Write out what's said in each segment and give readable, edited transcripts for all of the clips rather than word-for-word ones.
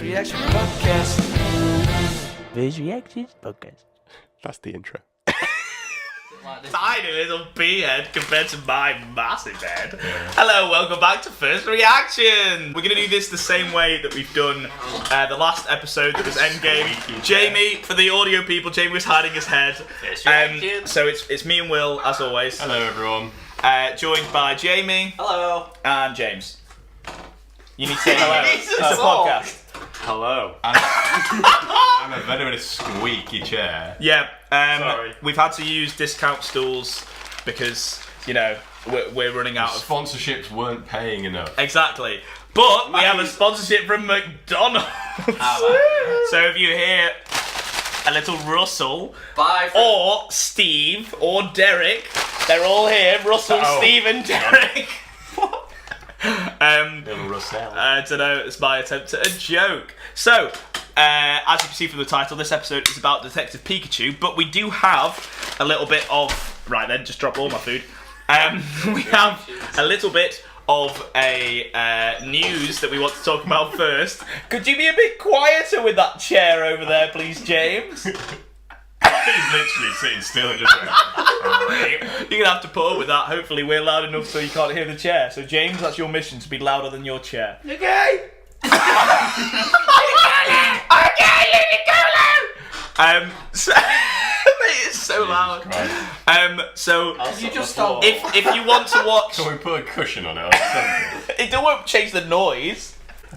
Reaction Podcast. First Reactions Podcast. That's the intro. Tiny little pea head compared to my massive head. Yeah. Hello, welcome back to First Reaction. We're going to do this the same way that we've done the last episode that was Endgame. Jamie, for the audio people, Jamie was hiding his head. So it's me and Will, as always. Hello, everyone. Joined by Jamie. Hello. And James. You need to say hello. It's a podcast. Hello. I'm a very squeaky chair. Yeah. Sorry. We've had to use discount stools because, you know, we're running out of... Sponsorships weren't paying enough. Exactly. But we have a sponsorship from McDonald's. So if you hear a little Russell, or Steve, or Derek, they're all here. Russell, Steve and Derek. Little Russell. I don't know, it's my attempt at a joke. So, as you can see from the title, this episode is about Detective Pikachu, but we do have a little bit of... Right then, just drop all my food. We have a little bit of a news that we want to talk about first. Could you be a bit quieter with that chair over there, please, James? He's literally sitting still and just going, You're going to have to put up with that. Hopefully we're loud enough so you can't hear the chair. So, James, that's your mission, to be louder than your chair. Okay? So it's so loud. So You just stop. if you want to watch, can we put a cushion on it or something? it won't change the noise.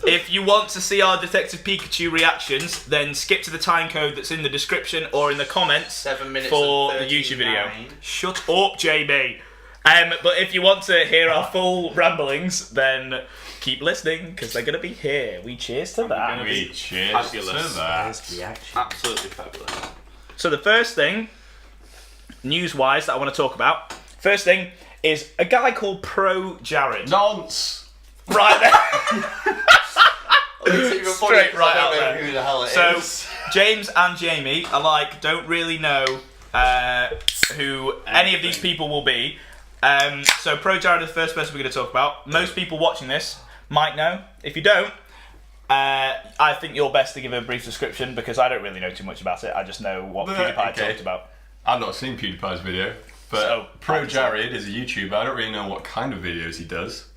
If you want to see our Detective Pikachu reactions, then skip to the time code that's in the description or in the comments 7 minutes for the and YouTube video. 39. Shut up, JB. But if you want to hear our full ramblings, then keep listening because they're going to be here. We cheers to that. We cheers fabulous. to that. Absolutely fabulous. So the first thing, news-wise, that I want to talk about, first thing is a guy called Pro Jared. Nonce. Right there. Straight right out there. Who the hell it So is. James and Jamie alike don't really know who any of these people will be. So Pro Jared is the first person we're going to talk about. Most people watching this might know. If you don't, I think you're best to give a brief description because I don't really know too much about it. I just know what PewDiePie talked about. I've not seen PewDiePie's video, but So, Pro Jared is a YouTuber. I don't really know what kind of videos he does.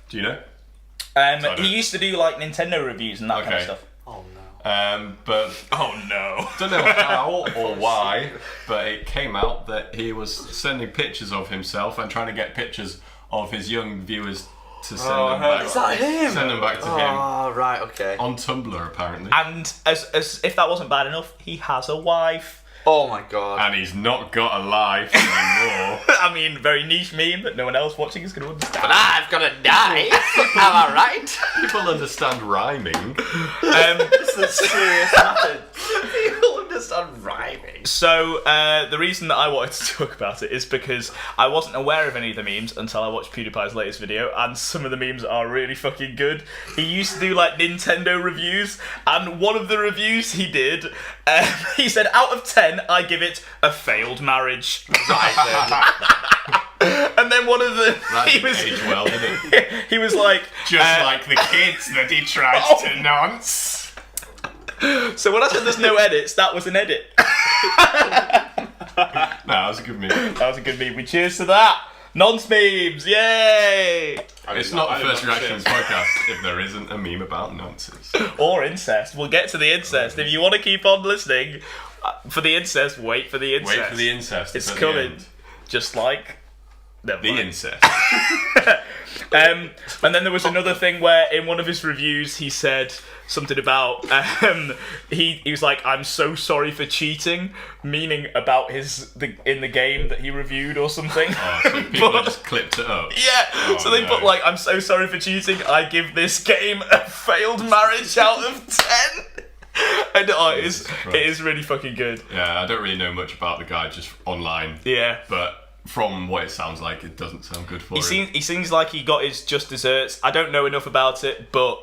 Do you know? He used to do like Nintendo reviews and that kind of stuff. Oh no. But Oh no. don't know how or why, but it came out that he was sending pictures of himself and trying to get pictures of his young viewers to send them back. Is that him? Send them back to him Oh, right, okay. on Tumblr apparently. And as if that wasn't bad enough, he has a wife. Oh my god. And he's not got a life anymore. I mean, very niche meme that no one else watching is going to understand. But I've got to die. Am I right? People understand rhyming. This is a serious method. People understand rhyming. So, the reason that I wanted to talk about it is because I wasn't aware of any of the memes until I watched PewDiePie's latest video, and some of the memes are really fucking good. He used to do, like, Nintendo reviews, and one of the reviews he did, he said, out of 10, I give it a failed marriage. And then one of the... That he didn't was, age well, did it? he was like... Just like the kids that he tried to nonce. So when I said there's no edits, that was an edit. No, that was a good meme. That was a good meme. We cheers to that. Nonce memes, yay! It's not the First Reactions podcast if there isn't a meme about nonsense. Or incest. We'll get to the incest. If you want to keep on listening for the incest, wait for the incest. Wait for the incest. It's at the coming. end. Just like... Never The mind. incest. And then there was another thing where in one of his reviews he said something about he was like, I'm so sorry for cheating, meaning about in the game that he reviewed or something. Oh, so people have just clipped it up. Yeah, Oh, so they no. put like, I'm so sorry for cheating, I give this game a failed marriage out of 10. And it is really fucking good. Yeah, I don't really know much about the guy just online. Yeah. But from what it sounds like, it doesn't sound good for him. He seems like he got his just desserts. I don't know enough about it, but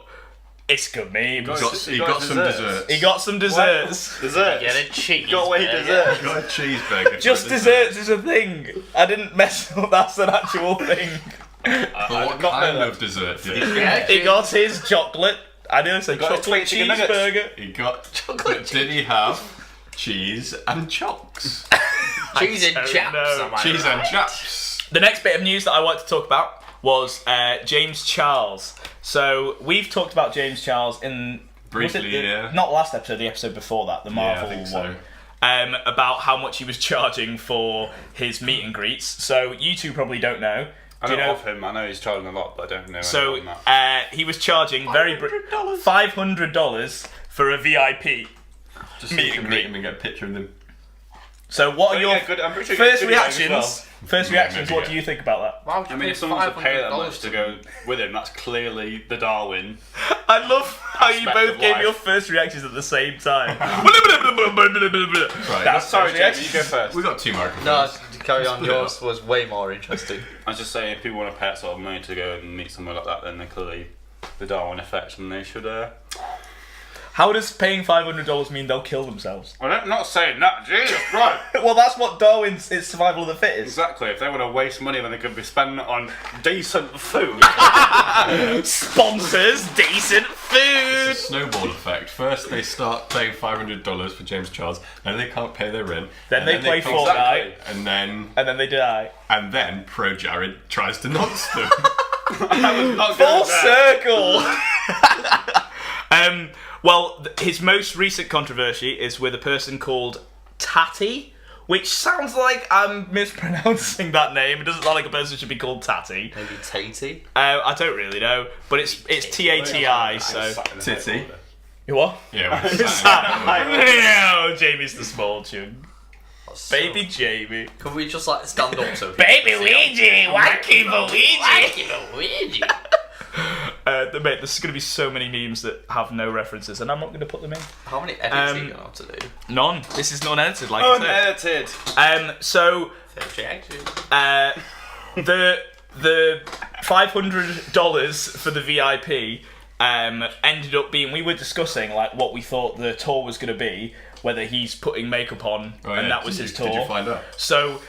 it's good memes. He got some desserts. He got some desserts. Dessert. Get a cheese. Got away dessert. He got a cheeseburger. Just for desserts is a thing. I didn't mess up. That's an actual thing. But what kind of dessert did he get? He got his chocolate I nearly said got a chocolate 20 chicken nuggets. cheeseburger. He got chocolate. Did he have cheese and chocks? Cheese and don't chaps. know. Am I Cheese right? and chaps. The next bit of news that I want to talk about was James Charles. So we've talked about James Charles in Briefly, was it yeah. not the last episode, the episode before that, the Marvel I think one. so. About how much he was charging for his meet and greets. So you two probably don't know. I Do you know know? of him. I know he's charging a lot, but I don't know. So anything on that. he was charging $500 for a VIP. Just so Meet you and can greet. meet him and get a picture of him. So what are your yeah, good. I'm pretty sure first you get videos as reactions? well. First Yeah, reactions. maybe, What yeah. do you think about that? Why would you I mean, pay if someone's to pay that $500 much to go with him, that's clearly the Darwin. I love how you Aspect both of gave life. your first reactions at the same time. Right. That's Sorry, first Jamie, reaction. you go first. We got 2 microphones. No, carry on. Split it Yours up. was way more interesting. I was just saying, if people want to pay that sort of money to go and meet someone like that, then they're clearly the Darwin effect, and they should. How does paying $500 mean they'll kill themselves? I'm not saying that, Jesus, right? Well, that's what Darwin's it's survival of the fittest. Exactly. If they want to waste money, then they could be spending it on decent food. Sponsors, decent food. It's a snowball effect. First, they start paying $500 for James Charles, then they can't pay their rent. Then and they play can't- Fortnite. Exactly. And And then they die. then Pro Jared tries to nonce them. Not Full good at that. circle. Well, his most recent controversy is with a person called Tatty, which sounds like I'm mispronouncing that name. It doesn't sound like a person should be called Tatty. Maybe Tatey. I don't really know, but it's Tati. So Titty. you what? Yeah, we're No, Jamie's the small tune. Baby Jamie. Can we just like stand up so Baby Ouija, wacky Luigi. Luigi. Mate, there's going to be so many memes that have no references, and I'm not going to put them in. How many edits are you going to have to do? None. This is non-edited, like I Unedited. said. So the $500 for the VIP ended up being. We were discussing like what we thought the tour was going to be, whether he's putting makeup on, and that was his tour. Did you find out? So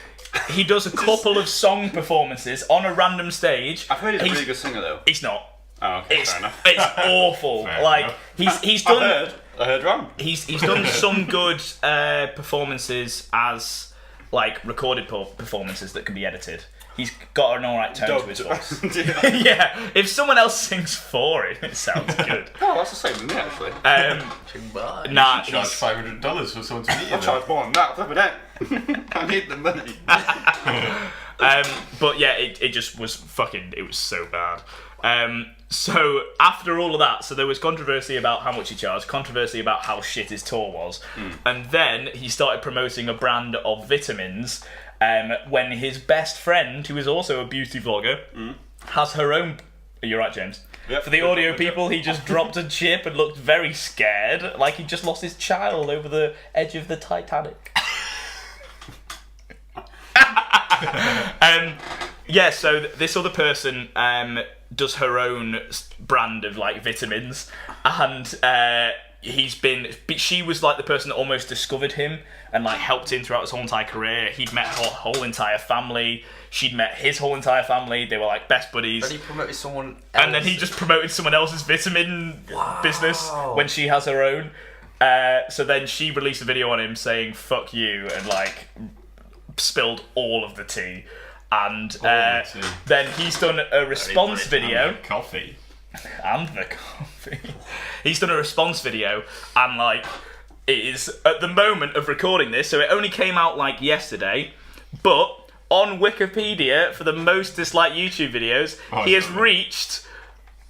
he does a couple of song performances on a random stage. I've heard he's a really good singer, though. He's not. Oh, okay, It's fair enough. awful. Fair Like enough. he's done. I heard wrong. He's done some good performances as like recorded performances that can be edited. He's got an alright tone to his voice. Yeah, if someone else sings for it, it sounds good. Oh, that's the same with me, actually. Bye. Nah, Charge he's, $500 for someone to meet you. I charge more than that, flipping out. I need the money. but yeah, it just was fucking. It was so bad. So after all of that, so there was controversy about how much he charged, controversy about how shit his tour was, and then he started promoting a brand of vitamins. When his best friend, who is also a beauty vlogger, has her own. Are you right, James? Yep. For the audio people, he just dropped a chip and looked very scared, like he just lost his child over the edge of the Titanic. Yeah, so this other person does her own brand of like vitamins, and she was like the person that almost discovered him and like helped him throughout his whole entire career. He'd met her whole entire family. She'd met his whole entire family. They were like best buddies. Then he promoted someone else. And then he just promoted someone else's vitamin business when she has her own. So then she released a video on him saying "fuck you" and like spilled all of the tea. And then he's done a response video. And coffee. And the coffee. He's done a response video, and like it is at the moment of recording this, so it only came out like yesterday, but on Wikipedia for the most disliked YouTube videos, he has reached.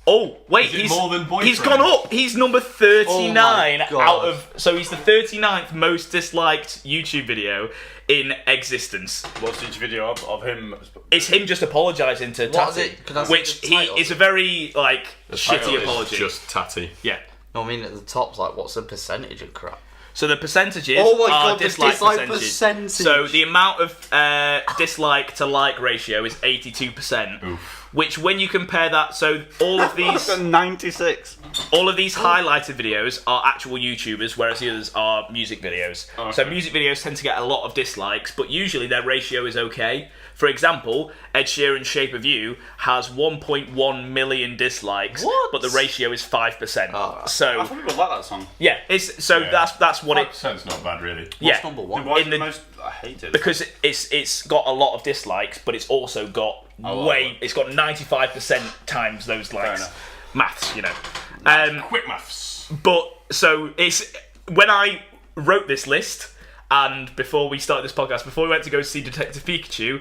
Oh wait, Is it he's more than Boyfriend? He's gone up. He's number 39 Oh my God. out of. So he's the 39th most disliked YouTube video in existence. What's each video of him? It's him just apologising to What is Tatty, it? Can I see which the he title? is a very like The title shitty is apology. Just Tatty. Yeah. No, I mean at the top's like, what's the percentage of crap? So the percentages Oh my are God, the dislike dislike percentage. percentage. So the amount of dislike to like ratio is 82%, which when you compare that, so all of these 96. all of these highlighted videos are actual YouTubers, whereas the others are music videos. Okay. So music videos tend to get a lot of dislikes, but usually their ratio is okay. For example, Ed Sheeran's Shape of You has 1.1 million dislikes, What? but the ratio is 5%. Oh, right. So I thought people like that song. yeah, that's what it. Sounds not bad, really. Yeah, number one? Why is in the the- most I hate it? because it's got a lot of dislikes, but it's also got it's got 95% times those likes. enough. Maths, you know. Quick maths. But so it's when I wrote this list, and before we started this podcast, before we went to go see Detective Pikachu,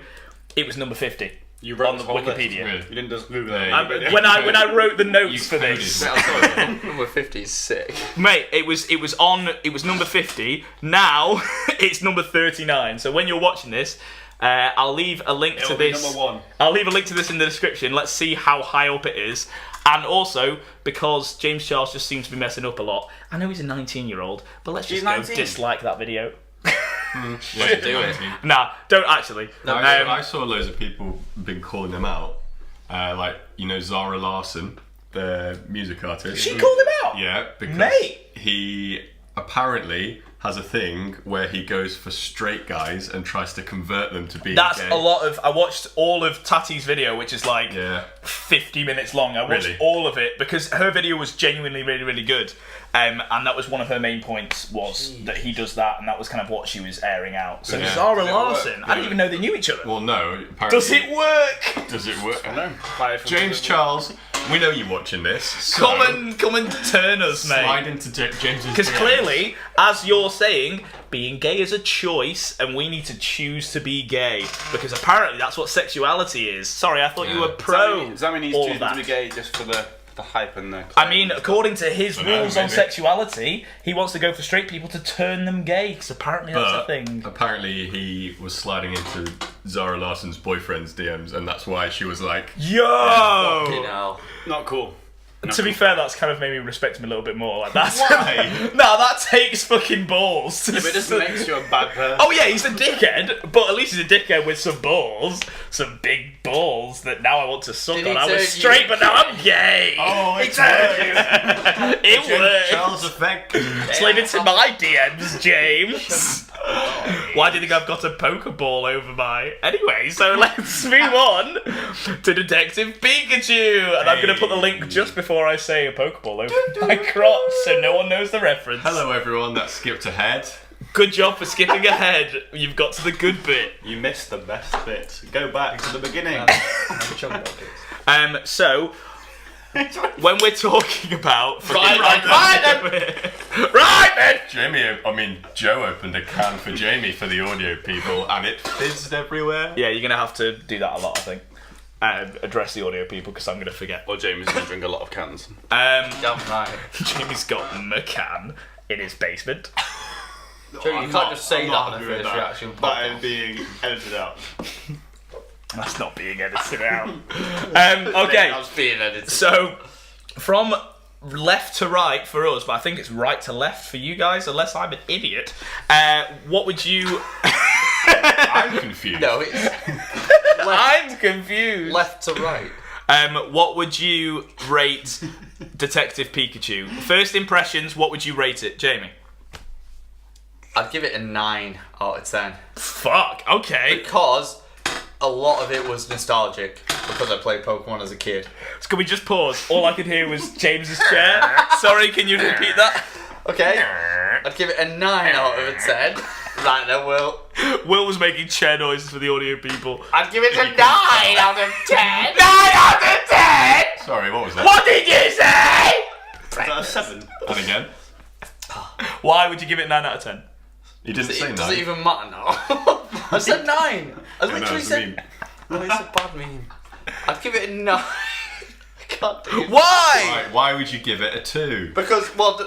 it was number 50 You wrote on the this whole list? Wikipedia. Really? You didn't just Google There it. you go. When I wrote the notes You for this, coded. Number 50 is sick. mate, it was number 50. Now it's number 39. So when you're watching this, I'll leave a link to It'll be this. number 1. I'll leave a link to this in the description. Let's see how high up it is. And also, because James Charles just seems to be messing up a lot, I know he's a 19-year-old, but let's just He's go 19. dislike that video. Yeah, do it. Nah, don't actually. I saw loads of people been calling him out. Like, Zara Larsson, the music artist. She called him out? Yeah, because Mate. he apparently has a thing where he goes for straight guys and tries to convert them to being That's gay. a lot of... I watched all of Tati's video, which is like Yeah. 50 minutes long. I watched Really? all of it because her video was genuinely really, really good. And that was one of her main points, was that he does that, and that was kind of what she was airing out. So Yeah. Zara Does it Larsson, work? I didn't even know they knew each other. Well, no. Apparently, Does it work? Does it work? I know. James Charles, we know you're watching this. So Come and turn us, slide mate. into James's Because DMs. clearly, as you're saying, being gay is a choice, and we need to choose to be gay. Because apparently that's what sexuality is. Sorry, I thought you were pro Does that mean he's all choosing that. to be gay just for the hype and the... I mean, according to his Dunno, rules on maybe. sexuality, he wants to go for straight people to turn them gay, because apparently that's a But thing. apparently he was sliding into Zara Larsson's boyfriend's DMs, and that's why she was like, Yo! You know. Not cool. To be fair, that's kind of made me respect him a little bit more. Like that's Why? No, that takes fucking balls. If it just makes you a bad person. Oh yeah, he's a dickhead, but at least he's a dickhead with some balls, some big balls that now I want to suck Did on. he I was turn straight, you but now I'm gay. oh, It it's worked. It James worked. Charles effect. Slid into my DMs, James. Why do you think I've got a Pokeball over my... Anyway, so let's move on to Detective Pikachu. And I'm going to put the link just before I say a Pokeball over my crotch so no one knows the reference. Hello everyone that skipped ahead. Good job for skipping ahead. You've got to the good bit. You missed the best bit. Go back to the beginning. So... when we're talking about... Joe opened a can for Jamie for the audio people and it fizzed everywhere. Yeah, you're going to have to do that a lot, I think. Address the audio people because I'm going to forget. Or Jamie's going to drink a lot of cans. Damn right. Jamie's got McCann in his basement. Joe, you can't just say that on a happy with first that. reaction That is podcast. being edited out. That's not being edited out. Okay, I was being edited. so from left to right for us, but I think it's right to left for you guys, unless I'm an idiot. What would you... I'm confused. No, it's I'm confused. left to right. What would you rate Detective Pikachu? First impressions, what would you rate it, Jamie? I'd give it a 9 out of 10. Fuck, okay. Because a lot of it was nostalgic because I played Pokemon as a kid. So can we just pause? All I could hear was James's chair. Sorry, can you repeat that? Okay? I'd give it a 9 out of a 10. Right then, Will. Will was making chair noises for the audio people. I'd give it a 9 out of 10. 9 out of 10! Sorry, what was that? What did you say? Is that a 7? And again? Why would you give it 9 out of 10? You didn't say Does no. it even matter now? I said 9. I No, literally it's a said. meme. No, it's a bad meme. I'd give it a 9. I can't do it. Why? Why would you give it a 2? Because, well,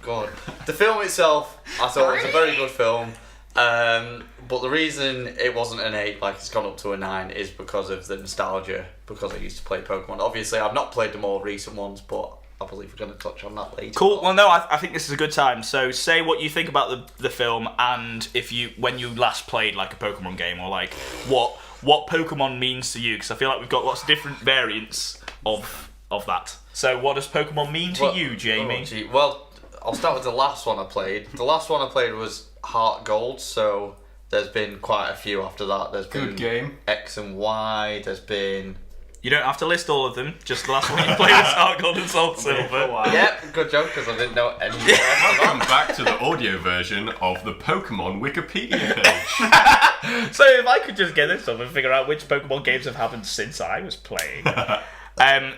God. The film itself, I thought was a very good film. But the reason it wasn't an 8, like it's gone up to a 9, is because of the nostalgia. Because I used to play Pokemon. Obviously, I've not played the more recent ones, but I believe we're going to touch on that later. Cool. Well, no, I think this is a good time. So, say what you think about the film, and if you when you last played like a Pokemon game, or like what what Pokemon means to you, because I feel like we've got lots of different variants of that. So what does Pokemon mean to you, Jamie? Well, I'll start with the last one I played. The last one I played was Heart Gold, so there's been quite a few after that. There's been Good game. X and Y, there's been... You don't have to list all of them, just the last one you played was Heart Gold and Soul Silver. Yep, good joke, because I didn't know any more. Welcome back to the audio version of the Pokemon Wikipedia page. So if I could just get this up and figure out which Pokemon games have happened since I was playing.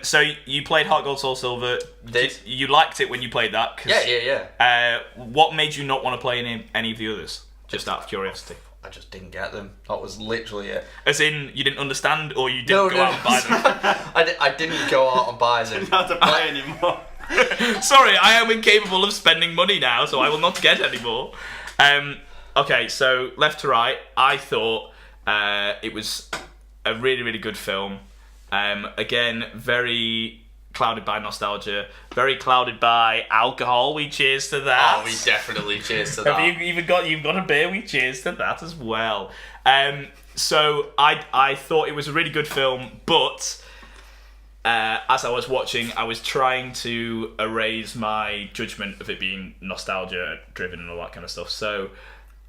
So you played Heart Gold Soul Silver. You liked it when you played that? Yeah. What made you not want to play any of the others? Just out of curiosity. I just didn't get them. That was literally it. As in, you didn't understand, or you didn't go out and buy them? I didn't go out and buy them. Not to play anymore. Sorry, I am incapable of spending money now, so I will not get any more. Okay, so left to right, I thought it was a really, really good film. Again, very clouded by nostalgia, very clouded by alcohol. We cheers to that. Oh, we definitely cheers to that. Have you've got a beer? We cheers to that as well. So I thought it was a really good film, but as I was watching, I was trying to erase my judgment of it being nostalgia driven and all that kind of stuff. So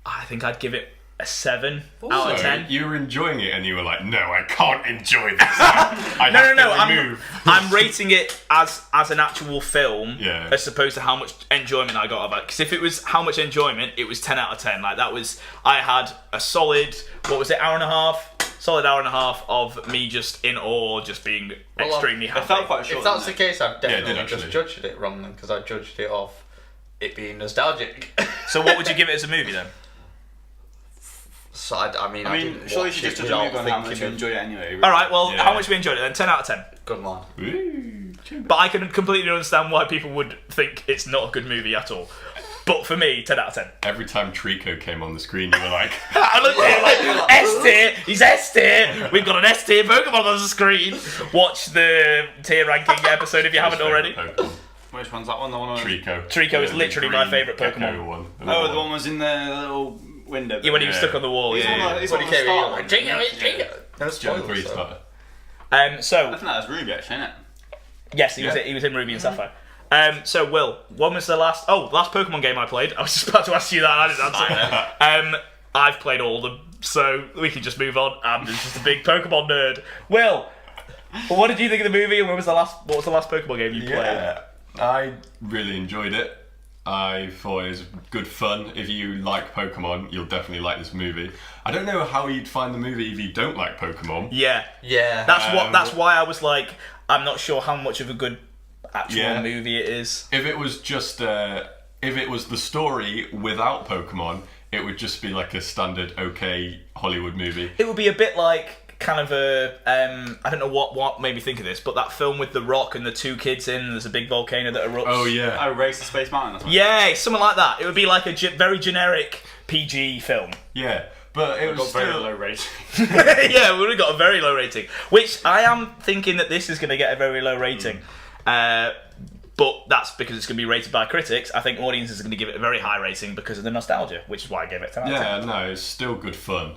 I think I'd give it a 7 out of 10. You were enjoying it and you were like, no, I can't enjoy this. I I'm rating it as an actual film, Yeah. as opposed to how much enjoyment I got of it. Because if it was how much enjoyment, it was 10 out of 10. Like I had a solid, hour and a half? Solid hour and a half of me just in awe, just being extremely happy. It felt quite short. If that's the case, I've definitely did just judged it wrong then, because I judged it off it being nostalgic. So what would you give it as a movie then? So I mean, didn't surely you watch should it just judge a without movie on how much thinking you of- enjoy it anyway. All right, well, Yeah. how much we enjoyed it then? 10 out of 10. Good man. But I can completely understand why people would think it's not a good movie at all. But for me, 10 out of 10. Every time Trico came on the screen, you were like, I looked at him like, S tier, he's S tier. We've got an S tier Pokemon on the screen. Watch the tier ranking episode if you haven't already. Pokemon. Which one's that one? The one on Trico. Trico is The literally my green favourite gecko Pokemon. one. Oh, the one was in the little window. Yeah, when he was Yeah. stuck on the wall. He's Yeah. on the When he start came in, one. like, Jingo. No Gen spoilers, 3 though. starter. I So think that was Ruby actually, isn't it? yes, he was in Ruby and Sapphire. So Will, when was the last Pokemon game I played? I was just about to ask you that. I didn't answer. I've played all of them, so we can just move on. I'm just a big Pokemon nerd. Will, what did you think of the movie? And what was the last Pokemon game you played? Yeah, I really enjoyed it. I thought it was good fun. If you like Pokemon, you'll definitely like this movie. I don't know how you'd find the movie if you don't like Pokemon. Yeah, Yeah. that's why I was like, I'm not sure how much of a good actual Yeah. movie it is. If it was just, if it was the story without Pokemon, it would just be like a standard okay Hollywood movie. It would be a bit like kind of a I don't know what made me think of this, but that film with The Rock and the two kids in, there's a big volcano that erupts. Oh yeah. Oh, Race to Space Mountain or something. Yeah, something like that. It would be like a very generic PG film. Yeah. But it was Got very still... low rating. Yeah, we would have got a very low rating. Which I am thinking that this is going to get a very low rating. But that's because it's going to be rated by critics. I think audiences are going to give it a very high rating because of the nostalgia, which is why I gave it 10 out of 10. Yeah, no, it's still good fun.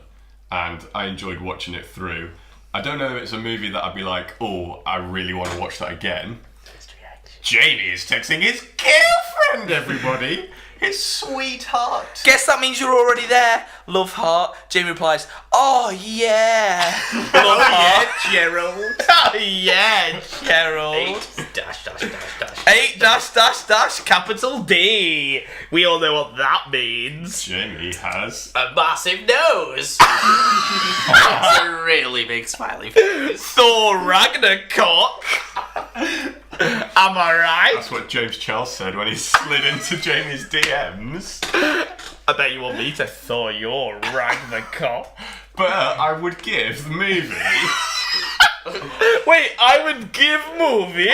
And I enjoyed watching it through. I don't know if it's a movie that I'd be like, oh, I really want to watch that again. Jamie is texting his girlfriend, everybody! His sweetheart! Guess that means you're already there. Love heart. Jamie replies, oh yeah. Love heart. Gerald. Oh yeah, Gerald. 8 -- capital D. We all know what that means. Jamie has... A massive nose. That's a really big smiley face. Thor Ragnarok. Am I right? That's what James Charles said when he slid into Jamie's DMs. I bet you want me to Thor your Ragnarok. But I would give the movie... Wait, I would give movie?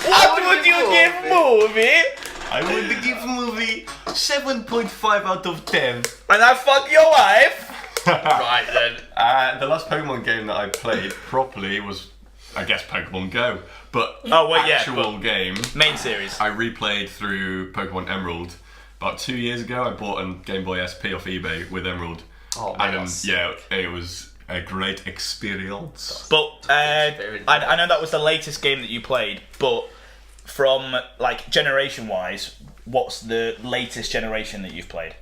What would you give movie? I would give the movie 7.5 out of 10. And I fuck your wife? Right then. The last Pokemon game that I played properly was, I guess, Pokemon Go. But actual game, Main series. I replayed through Pokemon Emerald. About 2 years ago, I bought a Game Boy SP off eBay with Emerald. Oh man. And yeah, it was a great experience. But I know that was the latest game that you played, but from like generation-wise, what's the latest generation that you've played?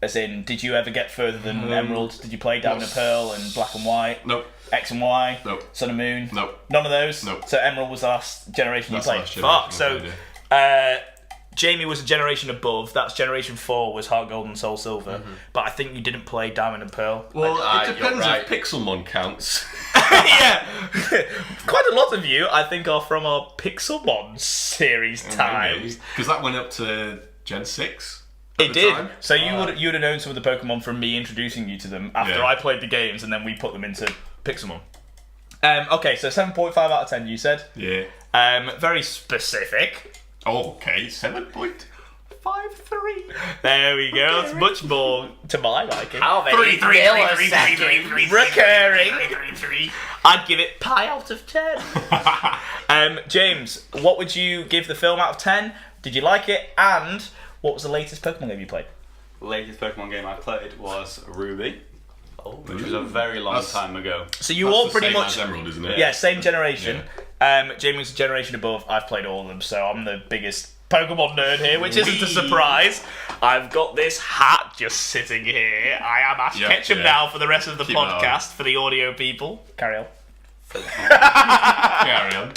As in, did you ever get further than Emerald? Did you play Diamond and Pearl and Black and White? Nope. X and Y? Nope. Sun and Moon? Nope. None of those? Nope. So Emerald was the last generation That's you the played? last generation Fuck. I So, Jamie was a generation above. That's generation 4 was Heart Gold and Soul Silver. But I think you didn't play Diamond and Pearl. Well, it you're depends right. if Pixelmon counts. Yeah. Quite a lot of you, I think, are from our Pixelmon series times. Because that went up to Gen 6. It the did. time. So you would have known some of the Pokemon from me introducing you to them after Yeah. I played the games, and then we put them into Pixelmon. Okay, so 7.5 out of 10. You said. Yeah. Very specific. Okay, 7.53. There we go. It's much more to my liking. How many milliseconds? Recurring. I'd give it pi out of 10. James, what would you give the film out of 10? Did you like it? And what was the latest Pokemon game you played? The latest Pokemon game I played was Ruby, which was a very long time ago. So you That's all the pretty same much. as Emerald, isn't it? Yeah, same generation. Jamie was a generation above. I've played all of them, so I'm the biggest Pokemon nerd here, which isn't a surprise. I've got this hat just sitting here. I am Ash Ketchum now for the rest of the Keep it on. podcast for the audio people. Carry on. Carry on.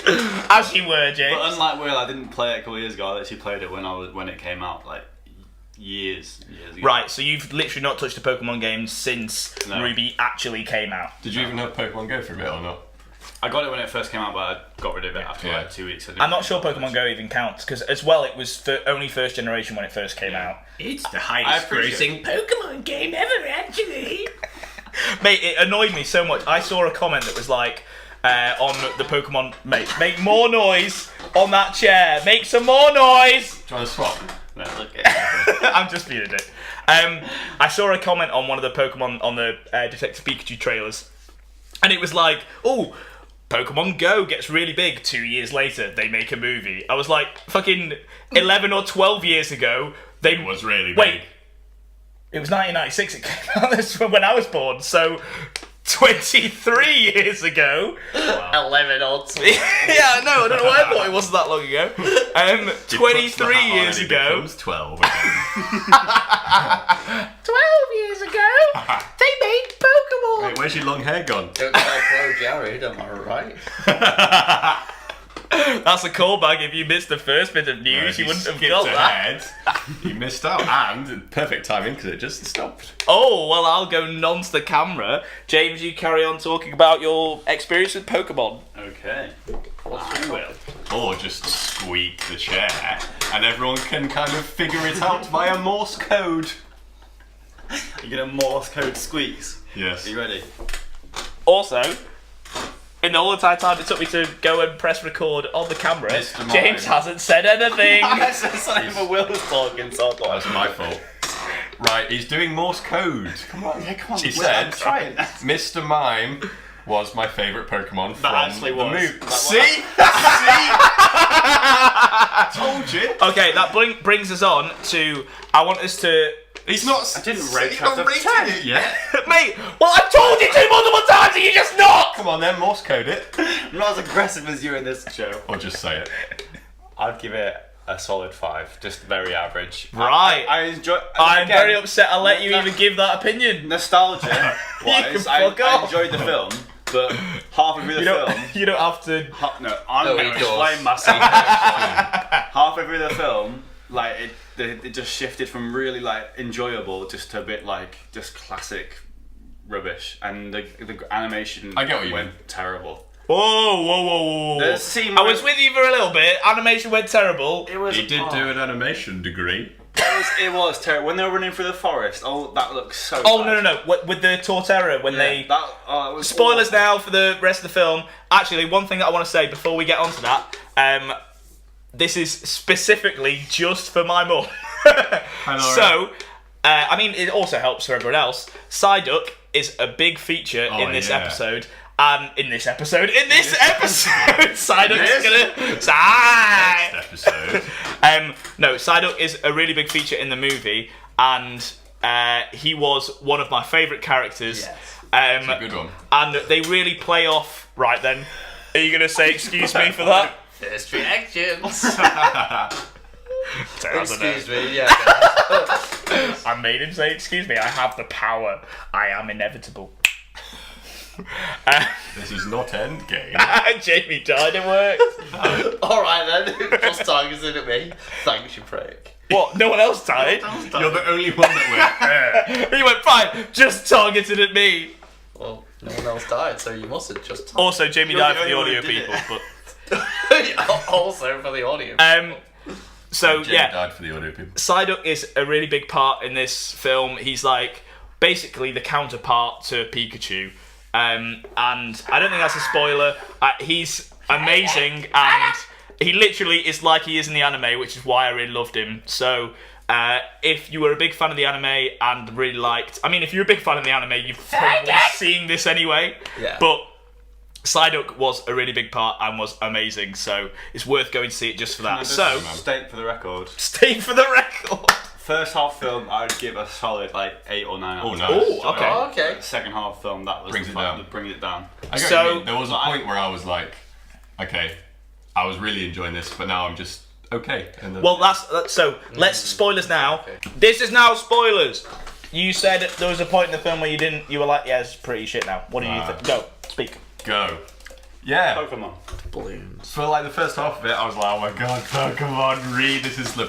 As you were, James. But unlike Will, I didn't play it a couple of years ago. I actually played it when it came out, like years ago. Right, so you've literally not touched a Pokemon game since No. Ruby actually came out. Did you even have Pokemon Go for a bit or not? I got it when it first came out, but I got rid of it after Yeah. like 2 weeks. I'm not sure Pokemon Go even counts, because as well, it was only first generation when it first came out. It's the I highest appreciate Pokemon game ever, actually. Mate, it annoyed me so much. I saw a comment that was like, on the Pokemon, mate, make more noise on that chair. Make some more noise. Trying to swap. No, look at I'm just being a dick. I saw a comment on one of the Pokemon on the Detective Pikachu trailers, and it was like, "Oh, Pokemon Go gets really big. 2 years later, they make a movie." I was like, "Fucking 11 or 12 years ago, they It was really big. wait." It was 1996. It came out. This when I was born. So 23 years ago. 11 or 12. Yeah, no, I don't know why I thought it wasn't that long ago. 23 years ago. 12. 12 years ago, they made Pokemon. Wait, where's your long hair gone? Don't tell Pro Jared, am I right? That's a callback. If you missed the first bit of news, you wouldn't have skipped got that. ahead. You missed out, and perfect timing because it just stopped. Oh, well, I'll go nonce the camera. James, you carry on talking about your experience with Pokemon. Okay. What's Will. Or just squeak the chair, and everyone can kind of figure it out via Morse code. You're gonna Morse code squeaks. Yes. Are you ready? Also, in the whole entire time it took me to go and press record on the camera, Mr. James Mime. hasn't said anything. It's not even Will was talking, so I thought. That's my fault. Right, he's doing Morse code. Come on, He Will, said, I'm trying. Mr. Mime was my favourite Pokemon from actually the was. movie. That was. See? See? Told you. Okay, that brings us on to, I want us to... He's not. I didn't rate he's not out of rated 10. it yet. Mate, well, I've told you two multiple times and you just not! Come on then, Morse code it. I'm not as aggressive as you in this show. Or just say it. I'd give it a solid 5, just very average. Right. I enjoy. I'm again, very upset I let you no- even give that opinion. Nostalgia You can wise, fuck I off. enjoyed the film, but halfway through the You don't, film. you don't have to... No, I'm No, going he to does. explain myself. Halfway through the film, like it just shifted from really like enjoyable just to a bit like just classic rubbish, and the animation I get what you went mean. terrible. Whoa. There's a scene I where was with you for a little bit. Animation went terrible. it was. He did do an animation degree. It was terrible when they were running through the forest. Oh, that looks so. Oh, bad. no. With the Torterra, when they... That, it was Spoilers awful. now for the rest of the film. Actually, one thing that I want to say before we get onto that, this is specifically just for my mum. So, I mean, it also helps for everyone else. Psyduck is a big feature in this yeah. episode. In this episode, Psyduck's gonna... Next episode. No, Psyduck is a really big feature in the movie, and he was one of my favourite characters. Yes. It's a good one. And they really play off. Right then, are you gonna say excuse me for that? First reactions. Excuse me, yeah. I made him say excuse me. I have the power. I am inevitable. This is not Endgame. Jamie died. It worked. Alright then, just targeted at me. Thanks, you prick. What? No one else died. You're the only one that went. He went fine. Just targeted at me. Well, no one else died, so you must have just targeted. Also, Jamie You're died the for the only audio one who did people, it. but Also for the audio. so Jamie yeah, died for the audio people. Psyduck is a really big part in this film. He's like basically the counterpart to Pikachu, and I don't think that's a spoiler. He's amazing, and he literally is like he is in the anime, which is why I really loved him. So if you were a big fan of the anime and really liked, I mean, if you're a big fan of the anime, you've probably seen this anyway. Yeah. But Psyduck was a really big part and was amazing, so it's worth going to see it just for that. So, state for the record. stay for the record. First half film, I'd give a solid like 8 or 9. Oh, out of nice. 10. Oh, okay. Oh, okay. Second half film, that was Brings the it fun down. that brings it down. I get So- what you mean. There was a point where I was like, okay, I was really enjoying this, but now I'm just okay. And then, Well, that's so. Let's spoilers now. This is now spoilers. You said there was a point in the film where you didn't. You were like, "Yeah, it's pretty shit now." What do you think? Go, speak. go. Yeah. Pokemon. Balloons. For like the first half of it, I was like, oh my god, Pokemon, Re, this is the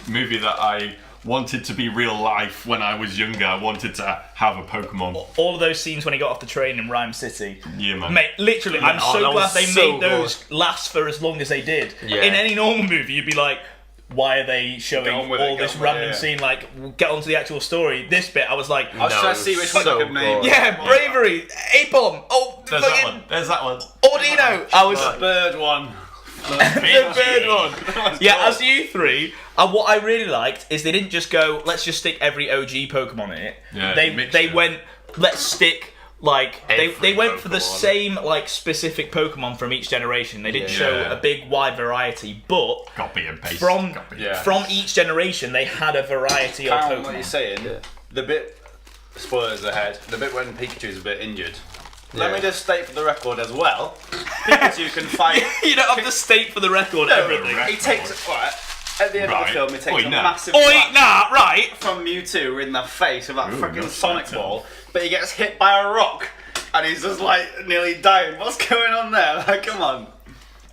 movie that I wanted to be real life when I was younger. I wanted to have a Pokemon. All of those scenes when he got off the train in Rhyme City. Yeah, man. Mate, literally, I'm Oh, so that glad was they so made those last for as long as they did. Yeah. In any normal movie, you'd be like, why are they Get showing on with all it, this get on with random it, yeah. scene? Like, get onto the actual story. This bit, I was like, I was trying to see which one I could name. yeah, bravery, A-bomb, oh, There's that fucking one. There's that one. Ordino. I was The bird one. the third one. Yeah, as you three, and what I really liked is they didn't just go, let's just stick every OG Pokemon in it. Yeah, they mixture. went, let's stick like they Every went for the Pokemon. same like specific Pokemon from each generation. They didn't show Yeah. a big wide variety, but Copy and paste. from Copy. Yeah. from each generation they had a variety of Count what you're Pokemon. saying. The bit, spoilers ahead, the bit when Pikachu's a bit injured. Let me just state for the record as well, Pikachu can fight. You don't have to state for the record everything. He takes, right, at the end of Right. the film, he takes Oi, a nah. massive Oi, slap nah, right. from Mewtwo in the face with that Ooh, fucking no Sonic slap. ball, but he gets hit by a rock, and he's just like nearly dying. What's going on there? Like, come on.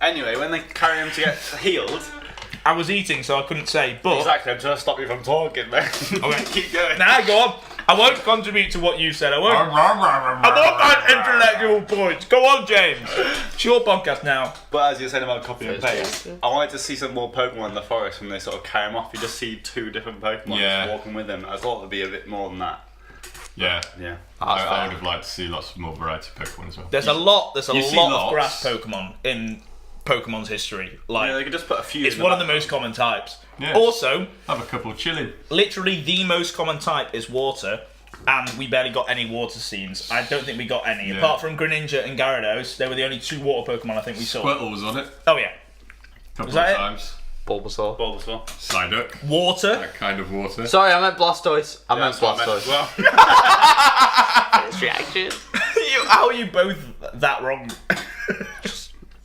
Anyway, when they carry him to get healed, I was eating, so I couldn't say, but exactly, I'm trying to stop you from talking, man. Okay. Keep going. nah, go on. I won't contribute to what you said. I won't. I want that intellectual points. Go on, James. It's your podcast now. But as you're saying about copy and paste, I wanted to see some more Pokemon in the forest when they sort of carry him off. You just see 2 different Pokemon Yeah. just walking with him. I thought it'd be a bit more than that. Yeah. Yeah. I would have liked to see lots more variety of Pokemon as well. There's a lot. There's a You see lot of lots. grass Pokemon in Pokemon's history. Like Yeah, they could just put a few. it's in one of the back. most common types. Yeah. Also, Have a couple chilling. literally the most common type is water, and we barely got any water scenes. I don't think we got any Yeah. apart from Greninja and Gyarados. They were the only 2 water Pokemon I think we saw. Squirtle was on it Oh yeah, a couple Was that of it? times. Bulbasaur. Bulbasaur. Psyduck. water. That kind of water. Sorry, I meant Blastoise. I meant That's what I meant Blastoise. as well. First reaction. How are you both that wrong?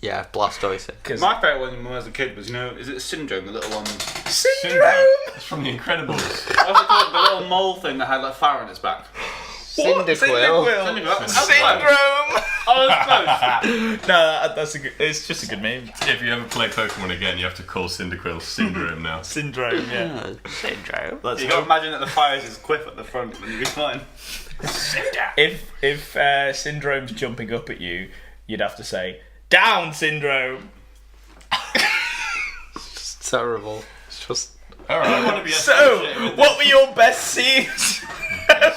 Yeah, Blastoise. My favourite one when I was a kid was, is it Syndrome, the little one? Syndrome. It's from The Incredibles. What was it called? The little mole thing that had like fire on its back. What? Cyndaquil. Syndrome. Syndrome. Oh, that's close. No, that's a good. It's just a good name. If you ever play Pokemon again, you have to call Cyndaquil Syndrome now. Syndrome. Yeah. Syndrome. Let's You got to hope. imagine that the fire is his quiff at the front and you'll be fine. If Syndrome's jumping up at you, you'd have to say, "Down, Syndrome." It's terrible. It's just. Alright. So, what were your best scenes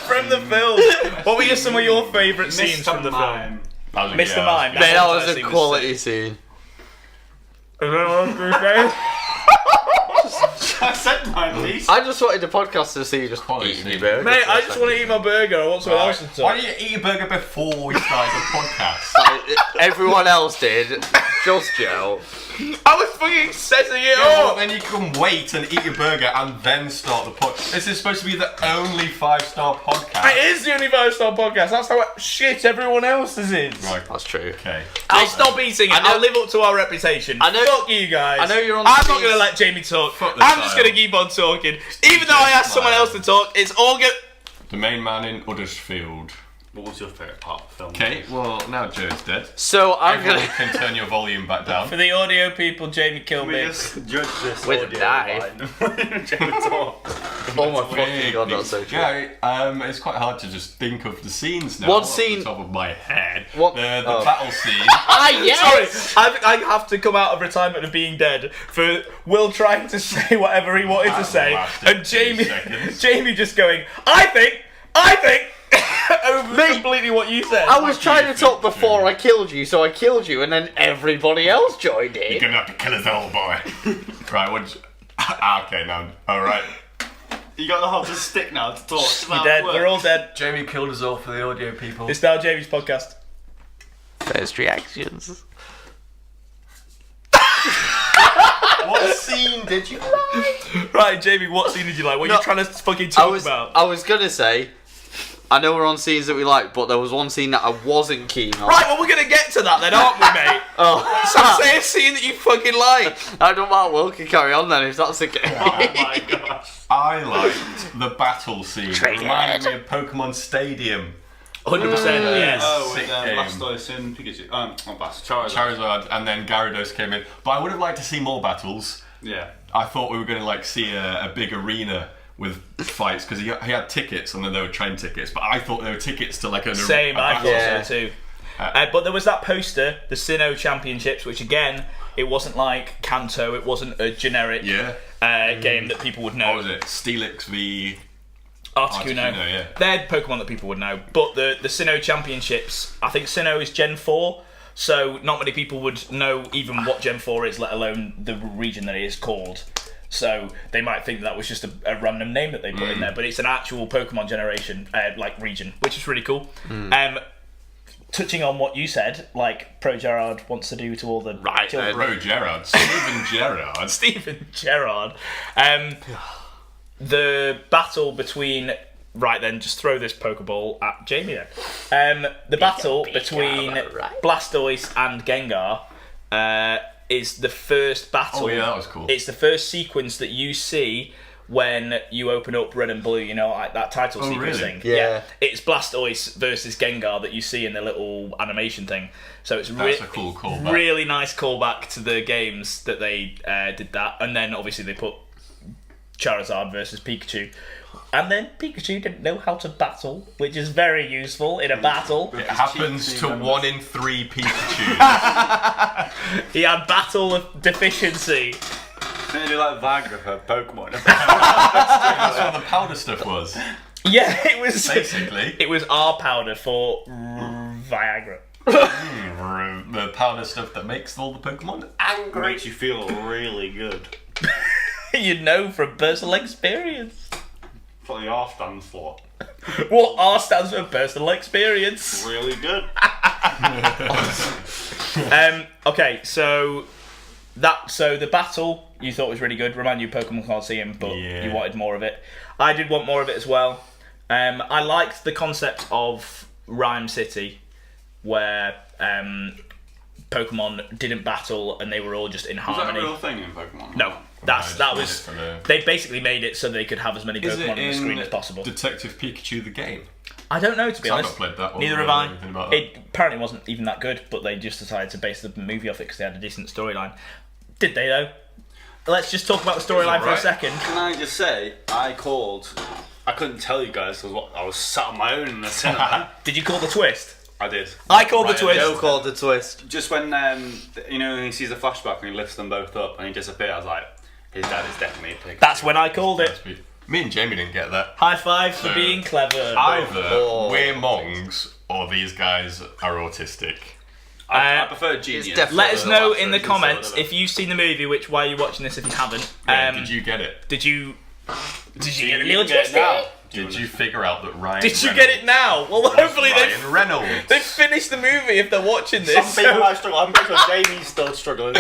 from the film? What were some of your favourite scenes from the film? Mr. Mime. Man, that That's was what I a see was quality scene. I said mine, please. I just wanted the podcast to see you just Quality eating scene. your burger. Mate, for a I just second. want to eat my burger. I want someone else to Why talk. do you eat a burger before we started the podcast? Like, everyone else did, just Joe. I was fucking setting it Well, up. then you can wait and eat your burger and then start the podcast. This is supposed to be the only 5-star podcast. It is the only 5-star podcast. That's how shit everyone else's is. Right. That's true. Okay. I'll stop eating it. I know- I'll live up to our reputation. I know- Fuck you guys. I know you're on I'm not scenes- going to let Jamie talk. Fuck the I'm just child. going to keep on talking. Even though I asked someone else to talk, it's all good. The main man in Uddersfield. What was your favourite part of the film? Okay, well, now Joe's dead. So I'm Everyone gonna. can turn your volume back down. For the audio people, Jamie killed Can we me. just judge this With a audio knife. line? Jamie talk. Oh my fucking god, that's so true. Yeah, it's quite hard to just think of the scenes now. One off scene- the top of my head. What- The oh. battle scene. Ah yes. Sorry, I have to come out of retirement of being dead for Will trying to say whatever he wanted to say, lasted and 2 seconds. Jamie just going, I think, over Mate, completely what you said. I was trying to talk before I killed you, so I killed you, and then everybody else joined You're in. gonna have to kill us all, boy. Right, okay, now, alright. You got the whole stick now to talk. You're dead. We're all dead. Jamie killed us all for the audio people. It's now Jamie's podcast. First reactions. What scene did you like? Right, Jamie, what scene did you like? What are No, you trying to fucking I talk was about? I was gonna say, I know we're on scenes that we like, but there was one scene that I wasn't keen on. Right, well, we're going to get to that then, aren't we, mate? Oh, So say a scene that you fucking like. I don't mind. Will can carry on then if that's the case. Oh my gosh. I liked the battle scene. It Triggered. reminded me of Pokemon Stadium. 100%, yes. Oh, with Sick game. Blastoise and Pikachu. Not Blastoise. Charizard. Charizard, and then Gyarados came in. But I would have liked to see more battles. Yeah. I thought we were going to see a big arena with fights because he had tickets and then there were train tickets. But I thought there were tickets to like a Same, I battle. thought Yeah. so too. But there was that poster, the Sinnoh Championships, which again, it wasn't like Kanto, it wasn't a generic Yeah. game that people would know. What was it? Steelix v. Articuno. Articuno, yeah. They're Pokemon that people would know. But the Sinnoh Championships, I think Sinnoh is Gen 4, so not many people would know even what Gen 4 is, let alone the region that it is called. So they might think that was just a random name that they put in there, but it's an actual Pokemon generation, region, which is really cool. Touching on what you said, like Pro Gerard wants to do to all the Right, children. Bro, Gerard. Steven Gerrard. Steven Gerrard. The battle between... Right then, just throw this Pokeball at Jamie then. The battle between right. Blastoise and Gengar is the first battle. Oh, yeah, that was cool. It's the first sequence that you see when you open up Red and Blue, you know, like that title sequence really? thing. Yeah. It's Blastoise versus Gengar that you see in the little animation thing. So it's That's a cool callback. really nice callback to the games that they did that. And then obviously they put Charizard versus Pikachu. And then Pikachu didn't know how to battle, which is very useful in a battle. It happens to 1 in 3 Pikachu. He had battle deficiency. Didn't they do like Viagra for Pokemon? That's what the powder stuff was. Yeah, it was Basically. It was R powder for Viagra. The powder stuff that makes all the Pokemon angry. Makes you feel really good. You know from personal experience. That's what the R stands for. What R stands for personal experience. Really good. Okay, so the battle you thought was really good. Remind you of Pokemon Colosseum, but Yeah. you wanted more of it. I did want more of it as well. I liked the concept of Rhyme City, where Pokemon didn't battle and they were all just in Was that a harmony. real thing in Pokemon? No, that made was. it for the- They basically made it so they could have as many Is Pokemon it on the screen in as possible. Detective Pikachu the game? I don't know, to be I've honest. not played that one. Neither I have don't know I. anything about that. It apparently wasn't even that good, but they just decided to base the movie off it because they had a decent storyline. Did they though? Let's just talk about the storyline for a alright. second. Can I just say, I couldn't tell you guys because I was sat on my own in the cinema. Did you call the twist? I did. I called Right, the twist. Joe called the twist. Just when, when he sees a flashback and he lifts them both up and he disappears, I was like, his dad is definitely a pig. That's when I called it. Me and Jamie didn't get that. High five for So, being clever. Either Oh. we're mongs or these guys are autistic. I prefer Genius. definitely- Let us know That's in the what it is, comments whatever. if you've seen the movie. Why are you watching this if you haven't? Yeah, did you get it? Did you get a You little can get it twist? now. Did you figure out that Ryan? Did you get it now? Well, hopefully Ryan Reynolds. they've finished the movie if they're watching this. Some people might struggle. I'm pretty sure Jamie's still struggling.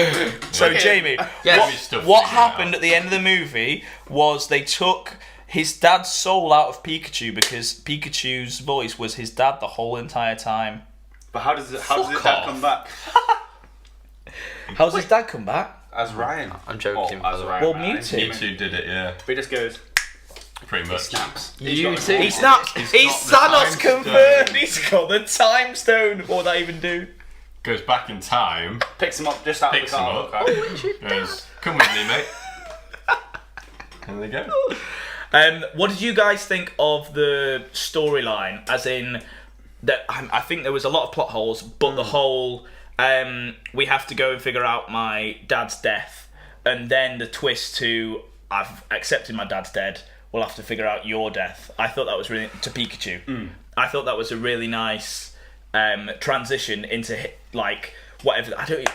So Jamie, Yes. Still what figuring it happened out. at the end of the movie was they took his dad's soul out of Pikachu because Pikachu's voice was his dad the whole entire time. But how does his dad off. come back? How's his dad come back? As Ryan. I'm joking, by as the way. Ryan. Well, Ryan. Mewtwo. Mewtwo did it, yeah. But he just goes, Pretty much. snaps. You got the too. He snaps. He's got the Thanos time stone. confirmed. He's got the time stone. What would that even do? Goes back in time, Picks him up just out picks of him the up, car. goes, come with me, mate. And they go. What did you guys think of the storyline? As in, that I think there was a lot of plot holes, but the whole we have to go and figure out my dad's death, and then the twist to I've accepted my dad's dead. We'll have to figure out your death. I thought that was really to Pikachu. I thought that was a really nice transition into like whatever. I don't.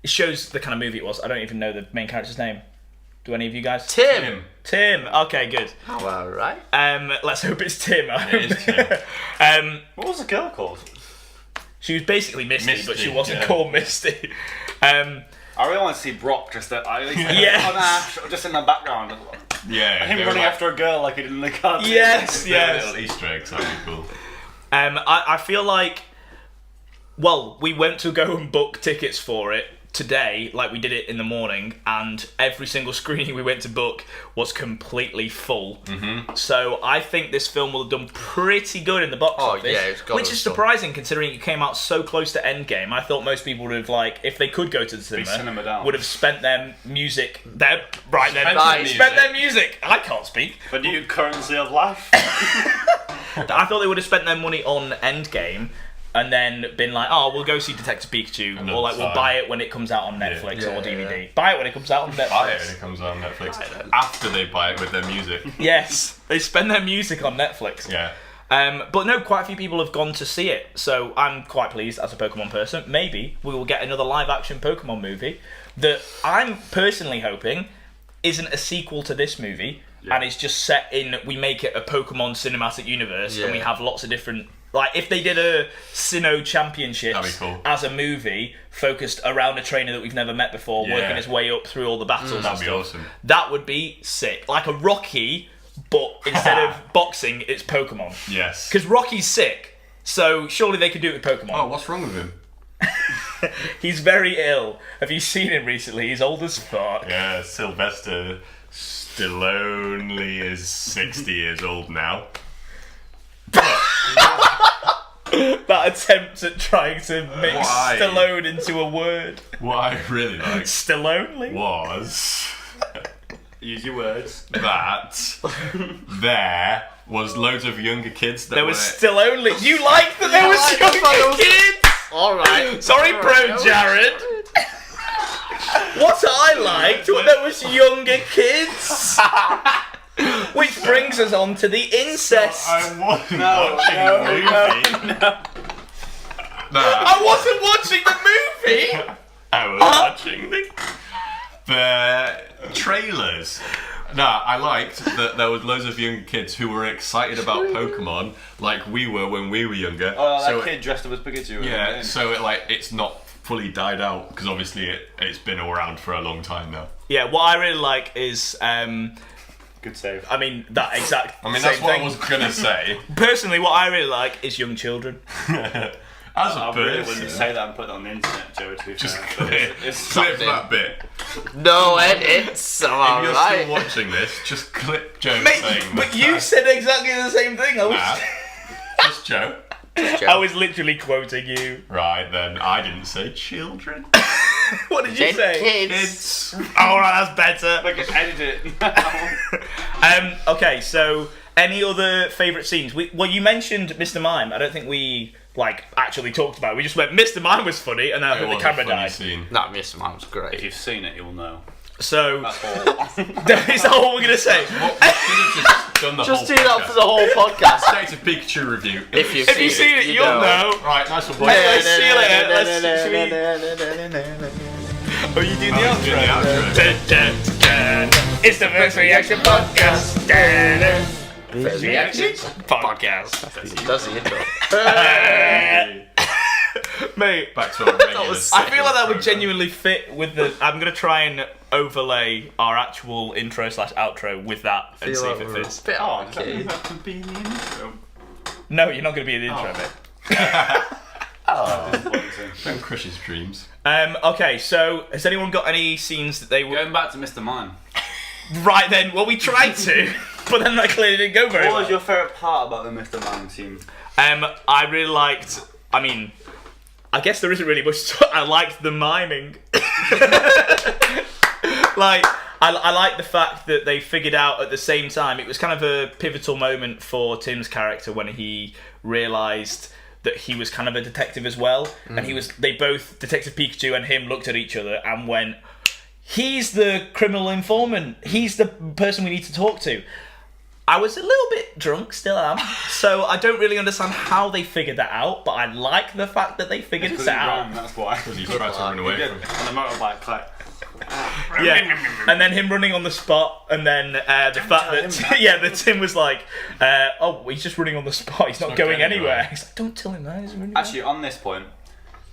It shows the kind of movie it was. I don't even know the main character's name. Do any of you guys? Tim. Tim. Okay, good. All right. Let's hope it's Tim. It is Tim. What was the girl called? She was basically Misty, but she Misty, wasn't yeah. called Misty. I really want to see Brock just at least Yes. on Ash, just in the background. Yeah. Him they were running like- after a girl like he did in the cartoon. Yes, they were yes. little Easter eggs, that'd be cool. I feel like, well, we went to go and book tickets for it today, like we did it in the morning, and every single screening we went to book was completely full. So I think this film will have done pretty good in the box office, yeah, it's gotta which have is done. surprising considering it came out so close to Endgame. I thought most people would have, like, if they could go to the cinema cinema, down. would have spent their music there, spent their music. I can't speak. The new currency of life. I thought they would have spent their money on Endgame and then been like, oh, we'll go see Detective Pikachu, Another or like we'll time. buy it when it comes out on Netflix Yeah, or DVD. yeah. Buy it when it comes out on Netflix. Buy it when it comes on Netflix. After they buy it with their music. Yes, they spend their music on Netflix. Yeah. But no, quite a few people have gone to see it, so I'm quite pleased as a Pokemon person. Maybe we will get another live-action Pokemon movie that I'm personally hoping isn't a sequel to this movie, and it's just set in, we make it a Pokemon cinematic universe, and we Yeah. have lots of different... Like, if they did a Sinnoh Championships That'd be cool. as a movie focused around a trainer that we've never met before, Yeah. working his way up through all the battles and That'd be stuff, awesome. that would be sick. Like a Rocky, but instead of boxing, it's Pokemon. Yes. Because Rocky's sick, so surely they could do it with Pokemon. Oh, what's wrong with him? He's very ill. Have you seen him recently? He's old as fuck. Yeah, Sylvester Stallone is 60 years old now. That attempt at trying to mix Why? Stallone into a word. What I really liked Stallone? was Use your words. that there was loads of younger kids that There were... was Stallone. You like that there was younger kids? All right. Sorry, bro, Jared. What I liked was there was younger kids. Which brings us on to the incest. I wasn't watching the movie. No. I wasn't watching the movie. I was watching the trailers. No, I liked that there was loads of young kids who were excited about Pokemon like we were when we were younger. Oh, that so kid dressed up as Pikachu. yeah, so it's not fully died out because obviously it's been around for a long time now. Yeah, what I really like is, Good save. I mean, that exact I mean, same that's what thing. I was gonna say. Personally, what I really like is young children. As a I really person, wouldn't say that and put it on the internet, Joe, to be just fair. clip that bit. No edits. If All you're right. still watching this, just clip Joe Mate, saying but that. you said exactly the same thing. Just Joe. I was literally quoting you. Right then, I didn't say children. What did you say? Kids. Oh, right, that's better. I can edit it. Okay, so any other favourite scenes? Well, you mentioned Mr. Mime. I don't think we actually talked about it. We just went, Mr. Mime was funny, and then I It think was the camera a funny died. scene. That Mr. Man was If great. you've seen it, you'll know. So, That's all. is that all we're going to say? What, we should have just done the Just whole do that for the whole podcast. Detective Pikachu review. If you've If you've seen it, you'll know. Right, nice one, boys. Let's see you later. Are you doing the I'm outro? doing the outro. Dun, dun, dun. It's the first reaction podcast. Dun, dun. Reactions podcast. That's the intro. Mate, Back to our regular I feel like that would program. genuinely fit with the. I'm gonna try and overlay our actual intro / outro with that and see if it fits. Bit Oh, arcade. that could be in the intro. No, you're not gonna be in the intro, mate. Don't crush his dreams. Okay, so has anyone got any scenes that they were Going back to Mr. Mime. right then? Well, we tried to, but then that clearly didn't go very What well. was your favourite part about the Mr. Mime scene? I really liked. I mean, I guess there isn't really much. I liked the miming. Like, I like the fact that they figured out at the same time. It was kind of a pivotal moment for Tim's character when he realised that he was kind of a detective as well, and they both, Detective Pikachu and him, looked at each other and went, "He's the criminal informant. He's the person we need to talk to." I was a little bit drunk, still am, so I don't really understand how they figured that out, but I like the fact that they figured it out. Ran, that's why. Because he tried to run away He from did. On the motorbike, like. Yeah, and then him running on the spot, and then the fact that that Tim was like, "Oh, he's just running on the spot. He's not going anywhere." He's like, "Don't tell him that." He's running Actually, on this point,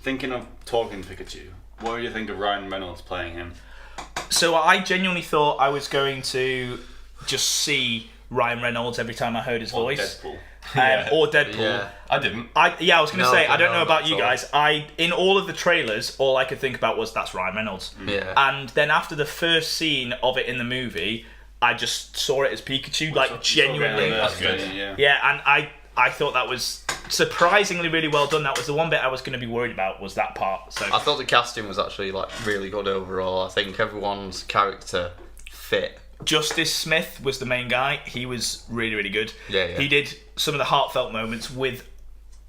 thinking of talking to Pikachu, what do you think of Ryan Reynolds playing him? So I genuinely thought I was going to just see Ryan Reynolds every time I heard his Or voice, Deadpool. or Deadpool. Yeah. I didn't. I was going to No, say, I don't no, know about not you at all. guys. In all of the trailers, all I could think about was that's Ryan Reynolds. Yeah. And then after the first scene of it in the movie, I just saw it as Pikachu, like genuinely. That's good. Yeah. Yeah, and I thought that was surprisingly really well done. That was the one bit I was going to be worried about, was that part. So I thought the casting was actually like really good overall. I think everyone's character fit. Justice Smith was the main guy. He was really, really good. Yeah, yeah. He did some of the heartfelt moments with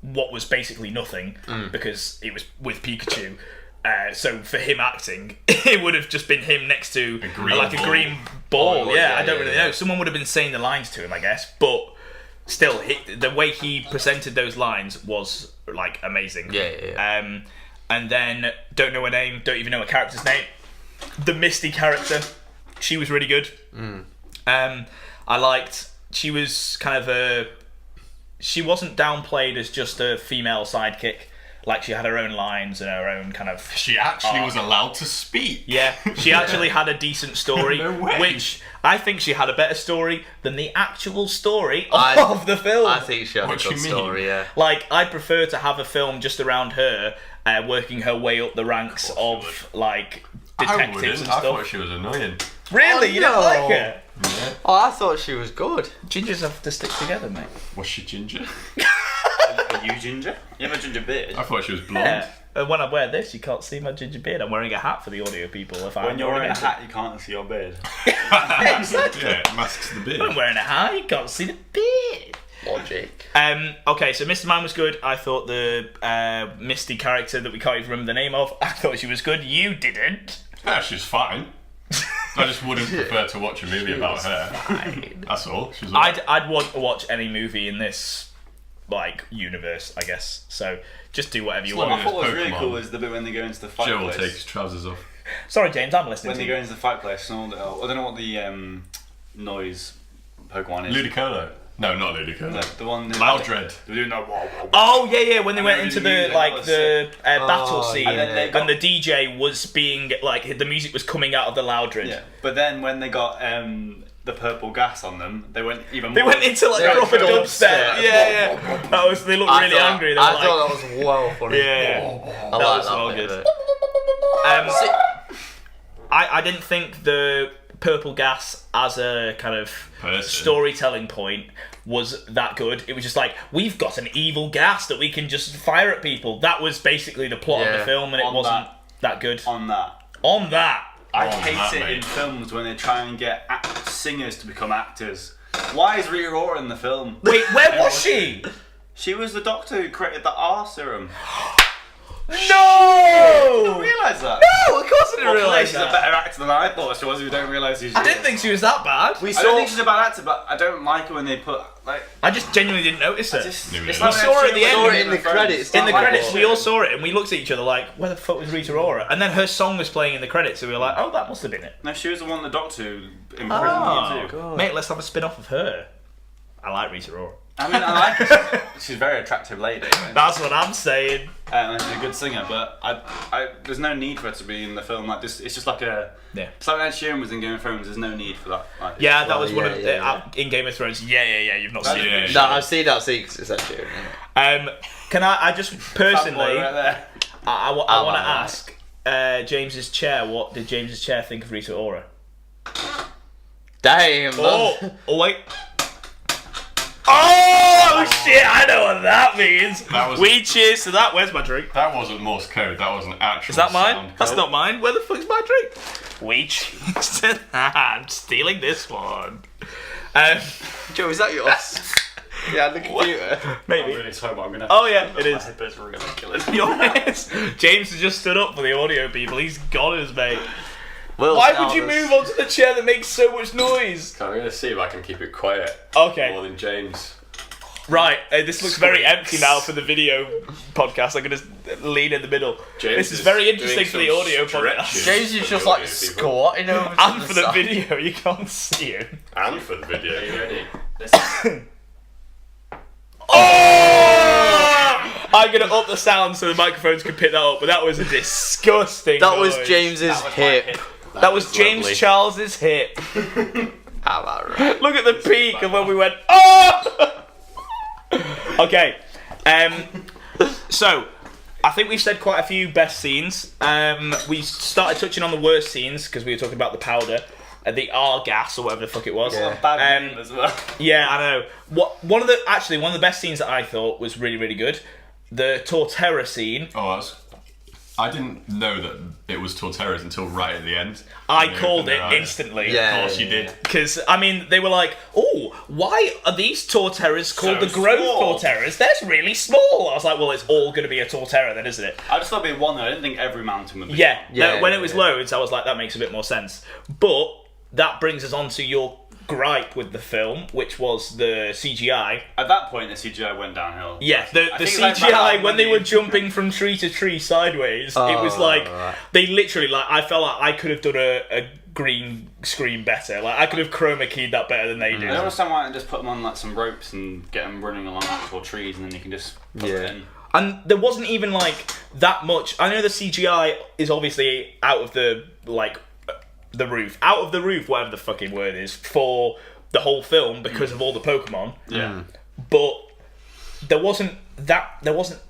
what was basically nothing because it was with Pikachu. So for him acting, it would have just been him next to a green a ball. green ball. Oh, yeah, yeah, I don't yeah, really yeah. know. Someone would have been saying the lines to him, I guess. But still, the way he presented those lines was like amazing. Yeah. And then don't know her name, don't even know a character's name. The Misty character, she was really good. I liked. She was kind of she wasn't downplayed as just a female sidekick. Like, she had her own lines and her own kind of. She actually was allowed to speak. Yeah, she actually had a decent story, No way. which I think she had a better story than the actual story I- of the film. I think she had What a do good you mean? story, yeah. Like, I'd prefer to have a film just around her working her way up the ranks of like I detectives wouldn't. and I thought stuff. she was annoying. Really, Oh, you don't no. like her? Oh, I thought she was good. Gingers have to stick together, mate. Was she ginger? Are you ginger? You have a ginger beard? I thought she was blonde. Yeah. And when I wear this, you can't see my ginger beard. I'm wearing a hat for the audio people. If When you're wearing a hat, you can't see your beard. exactly. Yeah, it masks the beard. I'm wearing a hat. You can't see the beard. Logic. Okay, so Mr. Man was good. I thought the Misty character that we can't even remember the name of, I thought she was good. You didn't. Yeah, she's fine. I just wouldn't prefer to watch a movie about her. That's all. She's alright. I'd want to watch any movie in this like universe, I guess. So just do whatever you Well, want. I thought what was really Pokemon. cool was the bit when they go into the fight Joe will place. take his trousers off. Sorry, James, I'm listening When to they you. go into the fight place and all the, I don't know what the noise Pokemon is. Ludicolo. No, not Ludicolo. The one. Loudred. They're doing that. Oh yeah, when they And went they into really the music, like that was the battle Oh, scene, and then they got- and the DJ was being like the music was coming out of the Loudred. Yeah, but then when they got the purple gas on them, they went even. They more. went into like Yeah, proper dubstep. dubstep. Yeah. That was. They looked really angry. They were I like, thought that was well funny. yeah. I That like was that well bit good. of it. I didn't think the purple gas as a kind of Person. storytelling point was that good. It was just like, we've got an evil gas that we can just fire at people. That was basically the plot of the Yeah. film, and it On wasn't that good. on that. On that. I Oh, hate that, it in mate. films when they try and get singers to become actors. Why is Rita Ora in the film? Wait, where was she? She was the doctor who created the R serum. No! Didn't realise that. No, of course I didn't Well, realise she's a that. better actor than I thought she was. If you don't realise who she I is. didn't think she was that bad. We I saw. don't think she's a bad actor, but I don't like her when they put like. I just genuinely didn't notice it. Just, Neither it's did like I. We saw her at the end. Saw it in the credits. In the Oh my credits, God. we all saw it, and we looked at each other like, where the fuck was Rita Ora? And then her song was playing in the credits, so we were like, oh, that must have been it. No, she was the one the doctor who imprisoned Oh, you too. mate, let's have a spin-off of her. I like Rita Ora. I mean, I like her. She's a very attractive lady. That's what I'm saying. And she's a good singer, but there's no need for her to be in the film like this. It's just like a... Yeah. It's like when Ed Sheeran was in Game of Thrones, there's no need for that. Like, Yeah, that was one of yeah. in Game of Thrones. Yeah. You've not seen it. No, I've seen that scene 'cause it's actually. Can I just personally, right there. I want to like ask James's chair. What did James's chair think of Rita Ora? Damn. Oh wait. Oh shit! I know what that means. We cheers to that. Where's my drink? That wasn't Morse code. That was an actual. Is that mine? sound That's code. not mine. Where the fuck's my drink? We cheers to that. I'm stealing this one. Joe, is that yours? Yeah, the computer. I'm Maybe. really sorry, but I'm gonna... Oh yeah, it is. My headphones are gonna kill it. James has just stood up for the audio people. He's got us, mate. Well, Why would you move onto the chair that makes so much noise? I'm gonna see if I can keep it quiet. Okay. More than James. Right, this looks very empty now for the video podcast. I'm going to lean in the middle. James This is very is interesting doing for the some audio stretches. podcast. James is just like squatting over to And for the side. video, you can't see him. And for the video. Are you ready? Oh! I'm going to up the sound so the microphones can pick that up, but that was a disgusting That was noise. James's hip. That was James lovely. Charles's hip. How about right? Look at the peak of when we went, oh! Okay, so I think we've said quite a few best scenes. We started touching on the worst scenes because we were talking about the powder, the R gas or whatever the fuck it was. Yeah. Bad name as well. Yeah, I know. One of the best scenes that I thought was really, really good, the Torterra scene. Oh, I didn't know that it was Torterras until right at the end. I When they called opened it their eyes. instantly. Yeah. Of course you did. Because, I mean, they were like, oh, why are these Torterras called So the growth small. Torterras? They're really small. I was like, well, it's all going to be a Torterra then, isn't it? I just thought it'd be one though. I didn't think every mountain would be. Yeah. Yeah, When yeah, it was yeah. loads, I was like, that makes a bit more sense. But that brings us on to your gripe with the film, which was the CGI. At that point, the CGI went downhill. Yeah, the I think like CGI that when they the- were jumping from tree to tree sideways, it was like right. they literally like I felt like I could have done a green screen better. Like I could have chroma keyed that better than they did. I don't understand why they just put them on like some ropes and get them running along actual trees, and then you can just put Yeah. it in. And there wasn't even like that much. I know the CGI is obviously out of the roof, whatever the fucking word is, for the whole film because of all the Pokemon. Yeah. But there wasn't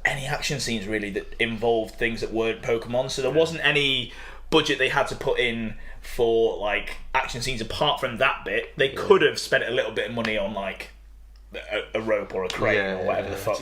any action scenes really that involved things that weren't Pokemon. So there wasn't any budget they had to put in for like action scenes apart from that bit. They could have spent a little bit of money on like a rope or a crane or whatever the fuck,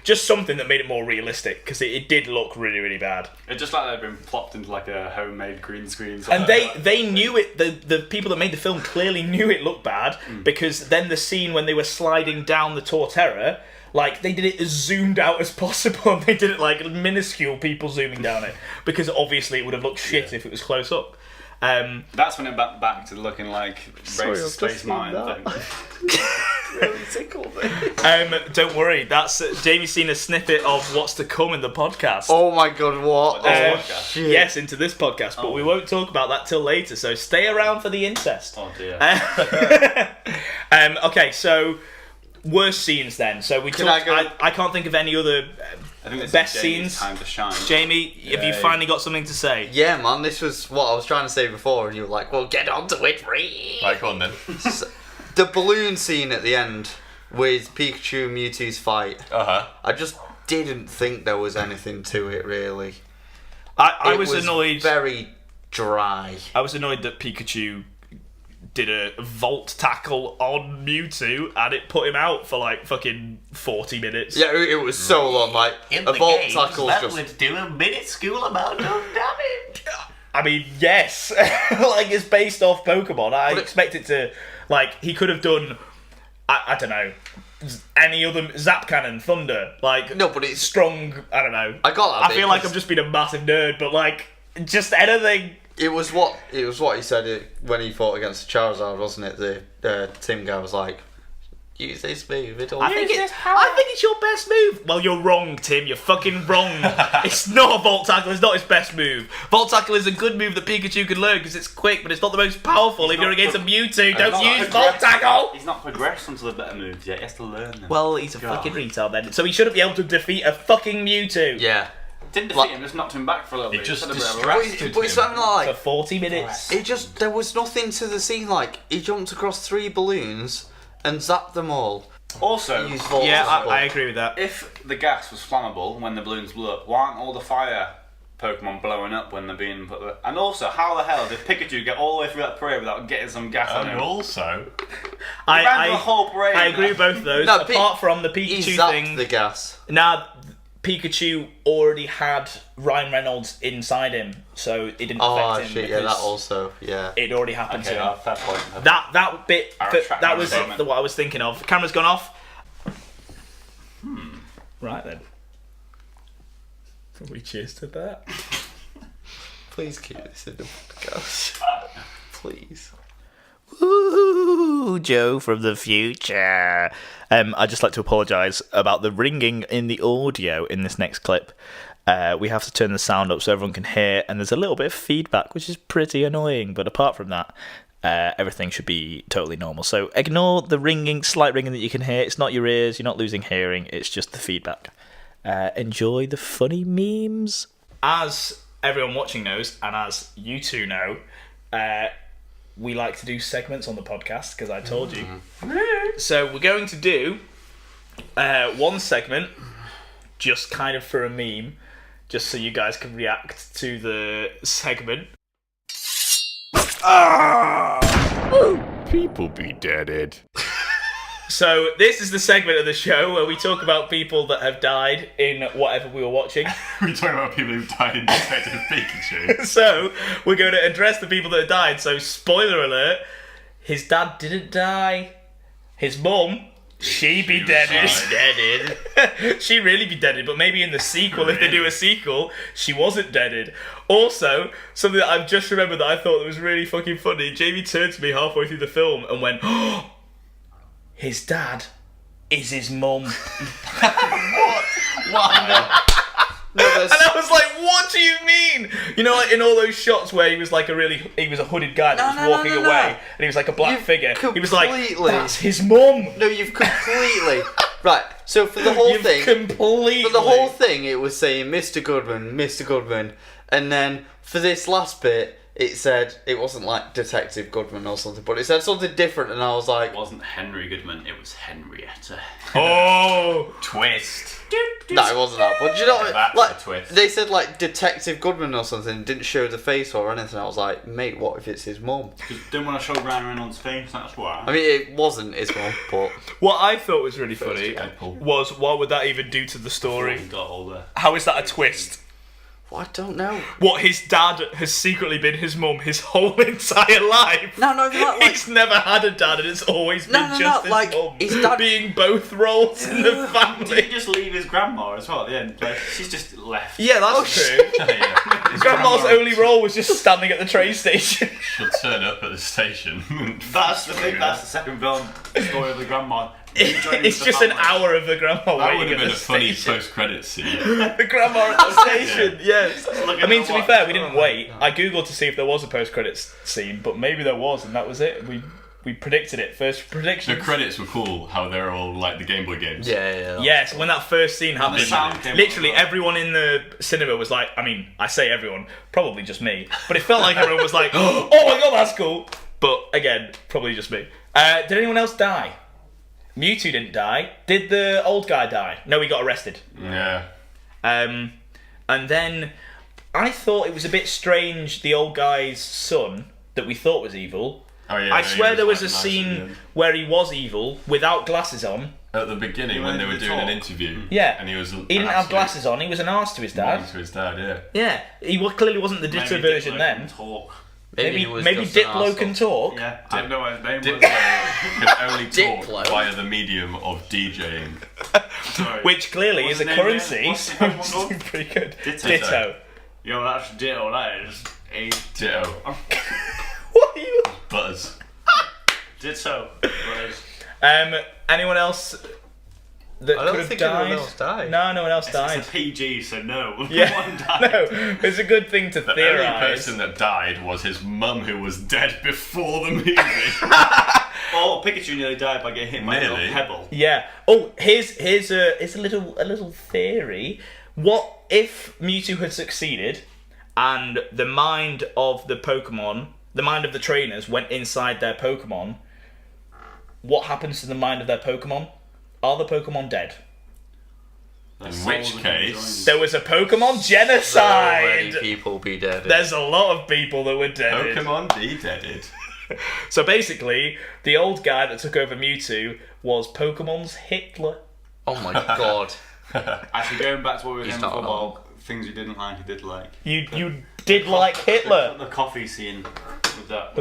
just something that made it more realistic because it did look really, really bad. It's just like they've been plopped into like a homemade green screen. And they knew it. The people that made the film clearly knew it looked bad because then the scene when they were sliding down the Torterra, like they did it as zoomed out as possible. And they did it like minuscule people zooming down it because obviously it would have looked shit if it was close up. That's when it went back to looking like Race of Space Mountain thing. Really tickled me. Don't worry, that's Jamie's seen a snippet of what's to come in the podcast. Oh my god, what? Shit. Yes, into this podcast, but we won't talk about that till later. So stay around for the incest. Oh dear. Okay, so worst scenes then. So we Can talked. I go- I can't think of any other I think this best is Jamie's scenes. time to shine. Jamie, have you Yeah. finally got something to say? Yeah, man, this was what I was trying to say before, and you were like, well, get on to it, Reed. Right, go on then. The balloon scene at the end with Pikachu and Mewtwo's fight, Uh-huh. I just didn't think there was anything to it, really. I It was annoyed. Very dry. I was annoyed that Pikachu did a vault tackle on Mewtwo and it put him out for like fucking 40 minutes. Yeah, it was so long. Like a vault tackle's just. would do a minuscule amount of damage. I mean, yes. Like, it's based off Pokemon. I expect it to, like, he could have done, I don't know, any other, Zap Cannon, Thunder, like, No, but it's. strong, I don't know. I got that I bit, feel like 'cause I'm just being a massive nerd, but, like, just anything. It was what he said when he fought against Charizard, wasn't it? The Tim guy was like, use this move at all. I think it's your best move. Well, you're wrong, Tim. You're fucking wrong. It's not a Volt Tackle. It's not his best move. Volt Tackle is a good move that Pikachu can learn because it's quick, but it's not the most powerful. If you're against a Mewtwo, don't use Volt Tackle. He's not progressed onto the better moves yet. He has to learn them. Well, he's a fucking retard then. So he shouldn't be able to defeat a fucking Mewtwo. Yeah. Didn't defeat him, just knocked him back for a little bit. It just Had a bit of a distracted But it's him. something like For 40 minutes. there was nothing to the scene. Like he jumped across 3 balloons and zapped them all. Also, Used Volt Yeah, Tackle. I agree with that. if the gas was flammable when the balloons blew up, why aren't all the fire Pokemon blowing up when they're being put there? And also, how the hell did Pikachu get all the way through that parade without getting some gas on And him? also, He ran through the whole parade. I agree with both of those. No, apart from the He Pikachu zapped thing. the gas. Now, Pikachu already had Ryan Reynolds inside him, so it didn't Oh affect him. shit! Yeah, that because also. Yeah. it already happened Okay, to him. fair point. That bit, I that retract my was statement. what I was thinking of. Camera's gone off. Right then. We cheers to that. Please keep this in the podcast. Please. Ooh, Joe from the future. I'd just like to apologise about the ringing in the audio in this next clip. We have to turn the sound up so everyone can hear, and there's a little bit of feedback, which is pretty annoying. But apart from that, everything should be totally normal. So ignore the ringing, slight ringing that you can hear. It's not your ears. You're not losing hearing. It's just the feedback. Enjoy the funny memes. As everyone watching knows, and as you two know, we like to do segments on the podcast because I told you. So we're going to do one segment just kind of for a meme, just so you guys can react to the segment. people be deaded. So this is the segment of the show where we talk about people that have died in whatever we were watching. We're talking about people who've died in Detective Pikachu. So we're going to address the people that have died. So spoiler alert, his dad didn't die. His mum, she be deaded. Deaded. She really be deaded, but maybe in the sequel, if they do a sequel, she wasn't deaded. Also, something that I've just remembered that I thought that was really fucking funny, Jamie turned to me halfway through the film and went, oh, his dad is his mum. Why? No, there's- And I was like, what do you mean? You know, like in all those shots where he was like he was a hooded guy that was walking no. away, and he was like a black You've figure. He was like, completely- that's his mum. No, you've completely right. So for the whole You've thing, completely. for the whole thing, it was saying Mr. Goodman, and then for this last bit, it said it wasn't like Detective Goodman or something, but it said something different, and I was like, It wasn't Henry Goodman, it was Henrietta. Oh, Twist. no, it wasn't that. But do you know, what? That's like a twist. they said like Detective Goodman or something, and didn't show the face or anything. I was like, mate, what if it's his mum? Didn't want to show Ryan Reynolds' face, that's why. I mean, it wasn't his mum, but what I thought was really funny Deadpool. was what would that even do to the He story? got older. How is that a twist? well, I don't know. What, his dad has secretly been his mum his whole entire life? No, like He's never had a dad and it's always been No, just his like, mum. his dad- Being both roles in the Did family. he just leave his grandma as well at the end? Like, she's just left. Yeah, that's true. Yeah. His Grandma's grandma only role was just standing at the train station. should turn up at the station. That's the thing, that's the second film story of the grandma. It's just an hour of the grandma That would waiting have at been the a funny station. post-credits scene. The grandma at the station, yes. Looking I mean, at to be what- fair, we didn't wait. I googled to see if there was a post-credits scene, but maybe there was, and that was it. We predicted it. First The prediction. credits were cool, how they're all like the Game Boy games. Yeah. Yes, when that first scene the happened, sound came literally on as well. everyone in the cinema was like, I mean, I say everyone, probably just me, but it felt like everyone was like, oh my god, that's cool. But again, probably just me. Did anyone else die? Mewtwo didn't die. Did the old guy die? No, he got arrested. Yeah. And then I thought it was a bit strange, the old guy's son that we thought was evil. Oh, yeah, I he swear there was like a nice scene at the end. where he was evil without glasses on. At the beginning, when they were doing an interview. Yeah. And he was. He didn't have glasses on. He was an arse to his dad. To his dad, yeah. Yeah, he clearly wasn't the Ditto Maybe version Diplo then. can talk. Maybe he was maybe just an Diplo can arsehole. talk. Yeah, I don't know what his name Diplo was. can only talk Diplo. via the medium of DJing. Sorry. Which clearly What's is a his name currency, again? What's so the it's Pokemon called? pretty good. Ditto. Ditto. Yo, that's Ditto, that is. Ditto. What are you? Buzz. Ditto. Whereas, Anyone else that I don't could have think died? anyone else died. No, no one else died. It's a PG, so no. Yeah, One died. no, it's a good thing to The only theorise. person that died was his mum, who was dead before the movie. Oh, Pikachu nearly died by getting hit by a Nearly. little pebble. Yeah. Oh, here's a little theory. What if Mewtwo had succeeded, and the mind of the Pokemon, the mind of the trainers, went inside their Pokemon? What happens to the mind of their Pokemon? Are the Pokemon dead? In which case, There was a Pokemon So genocide. many people be dead. There's a lot of people that were dead. Pokemon de-deaded. So basically, the old guy that took over Mewtwo was Pokemon's Hitler. Oh my god. Actually, going back to what we were He's saying not before alone. about things you didn't like, you did like. You did like Hitler. The coffee scene with that.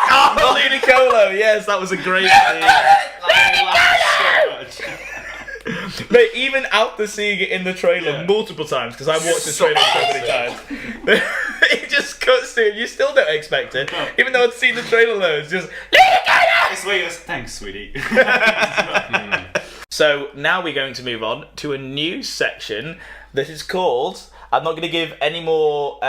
Oh, Ludicolo, yes, that was a great scene. Mate, even after seeing it in the trailer multiple times, because I watched the trailer so many times, it just cuts to it. You still don't expect it, even though I'd seen the trailer loads. Just It's where he goes, thanks, sweetie. So now we're going to move on to a new section that is called. I'm not going to give any more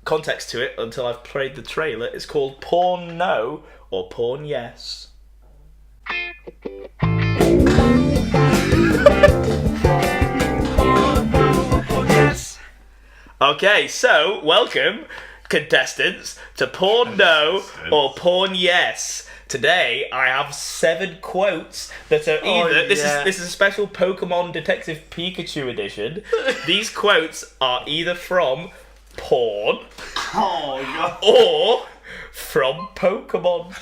context to it until I've played the trailer. It's called Porn No or Porn Yes. Okay, so welcome, contestants, to Porn No or Porn Yes. Today I have 7 quotes that are either this is a special Pokemon Detective Pikachu edition. These quotes are either from porn Oh, God. or from Pokemon.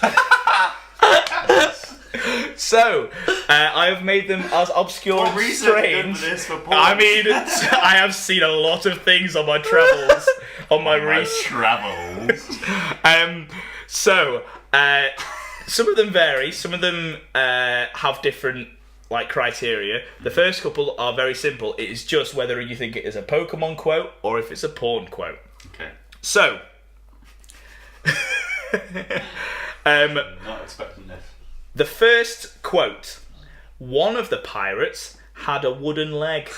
So, I have made them as obscure What and reason have you done strange. for this for porn? I mean, I have seen a lot of things on my travels, on my My research. travels. So, some of them vary. Some of them have different criteria. The first couple are very simple. It is just whether you think it is a Pokemon quote or if it's a porn quote. Okay. So, Not expecting this. the first quote: one of the pirates had a wooden leg.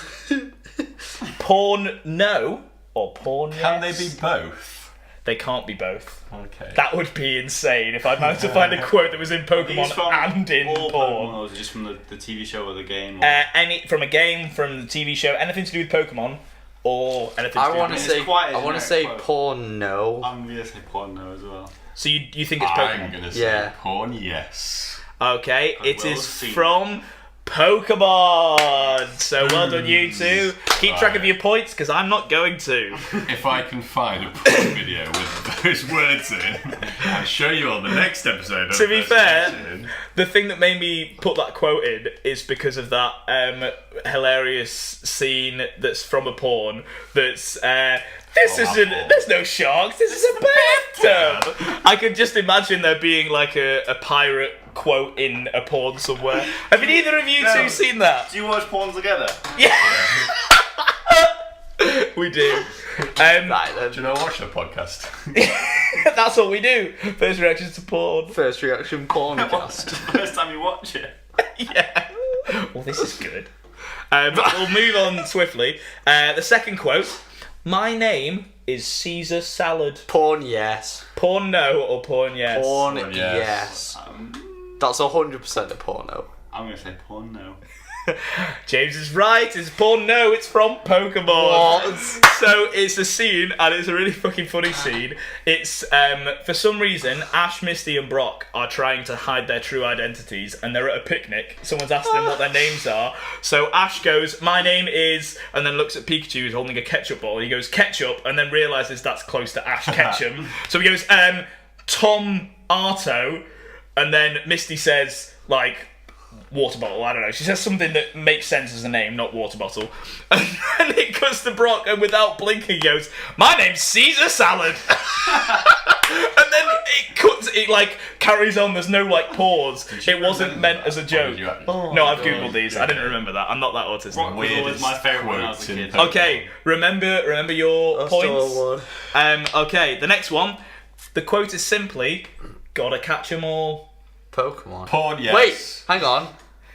Porn no or porn yes? Can they be both? They can't be both. Okay. That would be insane if I managed to find a quote that was in Pokemon and in all porn. Pokemon, or is it just from the TV show or the game? Or... Any from a game, from the TV show, anything to do with Pokemon, or anything. I to do want to with It's say. quite a I want to generic say quote. porn. No. I'm gonna say porn no as well. So you think it's Pokemon? I'm gonna say Yeah. porn yes. Okay, it will is see. from Pokemon. So well done, you two. Keep track of Right. your points because I'm not going to. If I can find a porn video with those words in, I'll show you on the next episode. Of To be fair, Investigation. the thing that made me put that quote in is because of that hilarious scene that's from a porn. That's this isn't. Apple. There's no sharks. This is a bathtub. I could just imagine there being like a pirate quote in a porn somewhere. Have either of you two seen that? Do you watch porn together? Yeah. We do. Right then. Do you know watch the podcast? That's what we do. First reactions to porn. First reaction porncast. First time you watch it. Yeah. Well, this is good. We'll move on swiftly. The second quote: my name is Caesar Salad. Porn. Yes. Porn no or porn yes? Porn. Porn, Yes. yes. That's 100% a porno. I'm gonna say porn no. James is right. It's porn no. It's from Pokemon. What? So it's a scene, and it's a really fucking funny scene. It's for some reason Ash, Misty, and Brock are trying to hide their true identities, and they're at a picnic. Someone's asked them what their names are. So Ash goes, "My name is," and then looks at Pikachu who's holding a ketchup bottle. He goes, "Ketchup," and then realizes that's close to Ash Ketchum. So he goes, "Tom Arto," and then Misty says water bottle, I don't know. She says something that makes sense as a name, not water bottle. And then it cuts to Brock, and without blinking, he goes, "My name's Caesar Salad." And then it carries on. There's no pause. It wasn't meant as a joke. No, I've googled these. I didn't remember that. I'm not that autistic. Brock was always my favourite when I was a Weirdest kid. quote in Okay, remember your That's points. all one. Okay, the next one. The quote is simply, "Gotta catch 'em all." Pokemon. Porn, yes. Wait, hang on.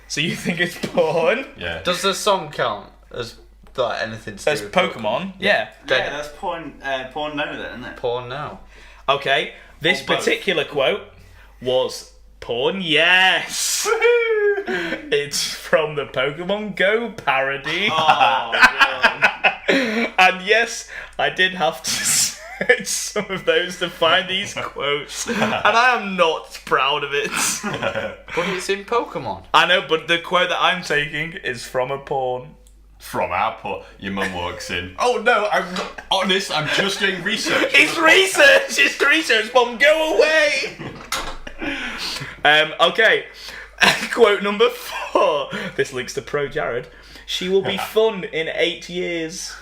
So you think it's porn? Yeah. Does the song count as like anything to do As with Pokemon? Yeah. Yeah, that's porn no then, isn't it? Porn now. Okay. This Or both. particular quote was porn, yes. It's from the Pokemon Go parody. Oh, And yes, I did have to search some of those to find these quotes. And I am not proud of it. But it's in Pokemon. I know, but the quote that I'm taking is from a porn. From our porn. Your mum walks in. Oh no, I'm not honest, I'm just doing research. It's research! It's research, Mom! Go away! Okay. Quote number 4. This links to Pro Jared. She will be fun in 8 years.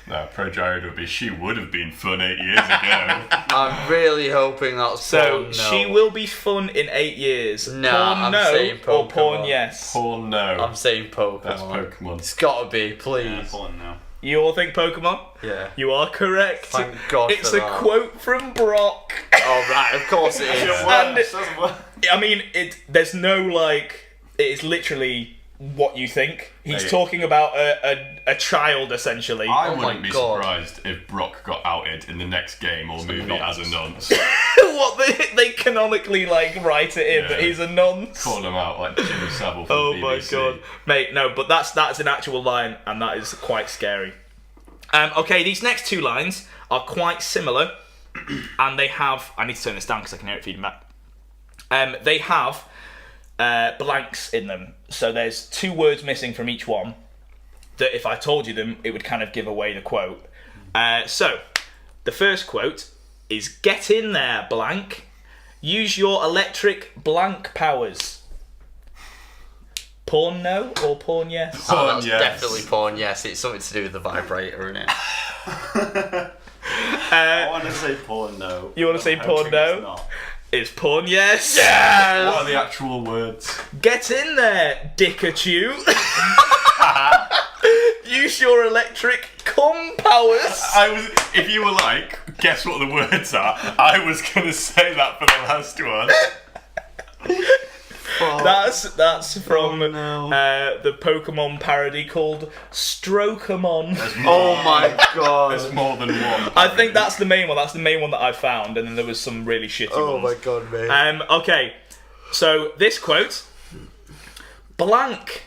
No, Pro Jared would be, she would have been fun 8 years ago. I'm really hoping that's So, porn no. she will be fun in 8 years. Nah, porn I'm no saying or porn Pokemon. yes? Porn, no. I'm saying Pokemon. That's Pokemon. It's gotta be, yeah, please. porn no. You all think Pokemon? Yeah. You are correct. Thank God It's for a that. quote from Brock. Oh, right, of course it is. And it- Doesn't work. I mean, there's no like. It is literally what you think. He's Hey. talking about a child essentially. I Oh my wouldn't be God. surprised if Brock got outed in the next game or movie as a nonce. What they canonically like write it in Yeah. that he's a nonce. Call him out like Jimmy Savile from Oh the my BBC. god, mate! No, but that's an actual line, and that is quite scary. Okay, these next 2 lines are quite similar, and they have. I need to turn this down because I can hear it feeding back. They have blanks in them, so there's 2 words missing from each one. That if I told you them, it would kind of give away the quote. So, the first quote is "Get in there, blank. Use your electric blank powers." Porn no or porn yes? Oh, Porn, that's yes. definitely porn, yes. It's something to do with the vibrator, isn't it? I want to say porn no. You wanna say I'm porn hoping no? it's not. It's porn yes. What are the actual words? Get in there, Pikachu. Use your electric cum powers. If you were like, guess what the words are, I was gonna say that for the last one. That's from the Pokemon parody called Strokeamon. Oh my god. There's more than one. I think that's the main one. That's the main one that I found, and then there was some really shitty Oh ones. my god, mate. Okay, so this quote: blank.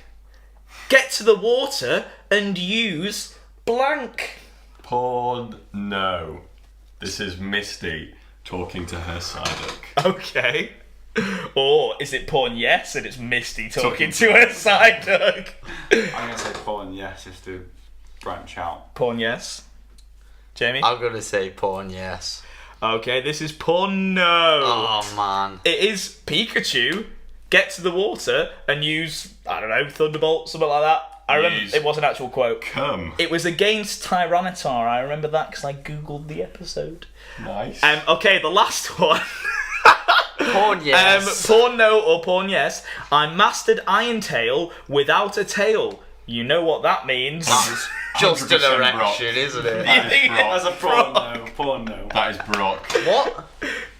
Get to the water and use blank. Porn, no. This is Misty talking to her Psyduck. Okay. Or is it porn yes and it's Misty talking to her side dog? I'm gonna say porn yes, just to branch out. Porn yes. Jamie? I'm gonna say porn, yes. Okay, this is porn no. Oh man. It is Pikachu. Get to the water and use, I don't know, Thunderbolt, something like that. I remember Use- it was an actual quote. Come. It was against Tyranitar. I remember that because I googled the episode. Nice. Okay, the last one. Porn, yes. Porn no or porn yes. I mastered Iron Tail without a tail. You know what that means. Just an 100% erection, isn't it? You think Brock. it's That's a porn no. Porn no. That is Brock. What?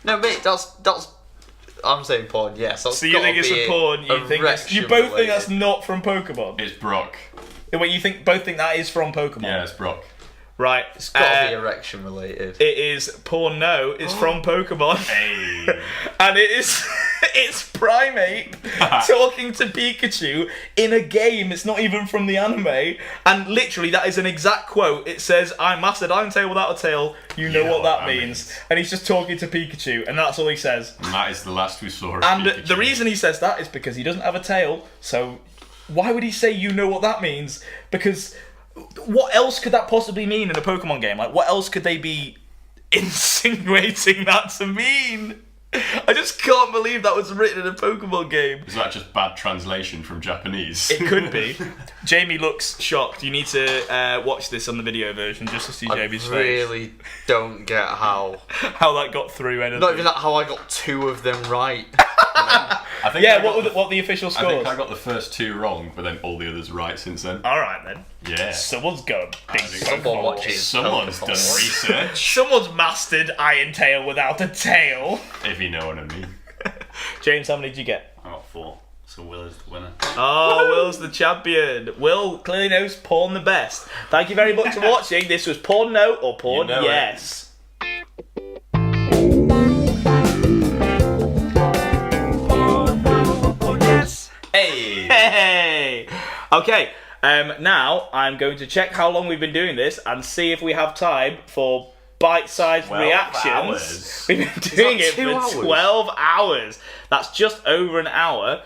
No, mate, that's. I'm saying porn, yes. That's So you gotta think it's be a porn? You think it's, you erection both think that's related. not from Pokemon? It's Brock. Wait, you both think that is from Pokemon? Yeah, it's Brock. Right. It's gotta be erection related. It is porn no. It's from Pokemon. Hey. And it's Primate talking to Pikachu in a game. It's not even from the anime. And literally, that is an exact quote. It says, I mastered Iron Tail without a tail. You know what that means. And he's just talking to Pikachu, and that's all he says. And that is the last we saw of And Pikachu. the reason he says that is because he doesn't have a tail. So why would he say, you know what that means? Because what else could that possibly mean in a Pokemon game? Like, what else could they be insinuating that to mean? I just can't believe that was written in a Pokemon game. Is that just bad translation from Japanese? It could be. Jamie looks shocked. You need to watch this on the video version just to see I Jamie's face. really don't get how. How that got through anything. Not even that, how I got 2 of them right. I think Yeah, I got what were the official I scores? think I got the first 2 wrong, but then all the others right since then. Alright then. Yeah. Someone's got a big Someone watches. Someone's done Pokemon. research, Someone's mastered Iron Tail without a tail. if you know what I mean. James, how many did you get? I got 4. So Will is the winner. Oh, Will's the champion. Will clearly knows porn the best. Thank you very much for watching. This was Porn No or Porn Yes. Hey! Okay, now I'm going to check how long we've been doing this and see if we have time for bite-sized 12 reactions. hours. We've been doing it 2 for hours? 12 hours. That's just over an hour.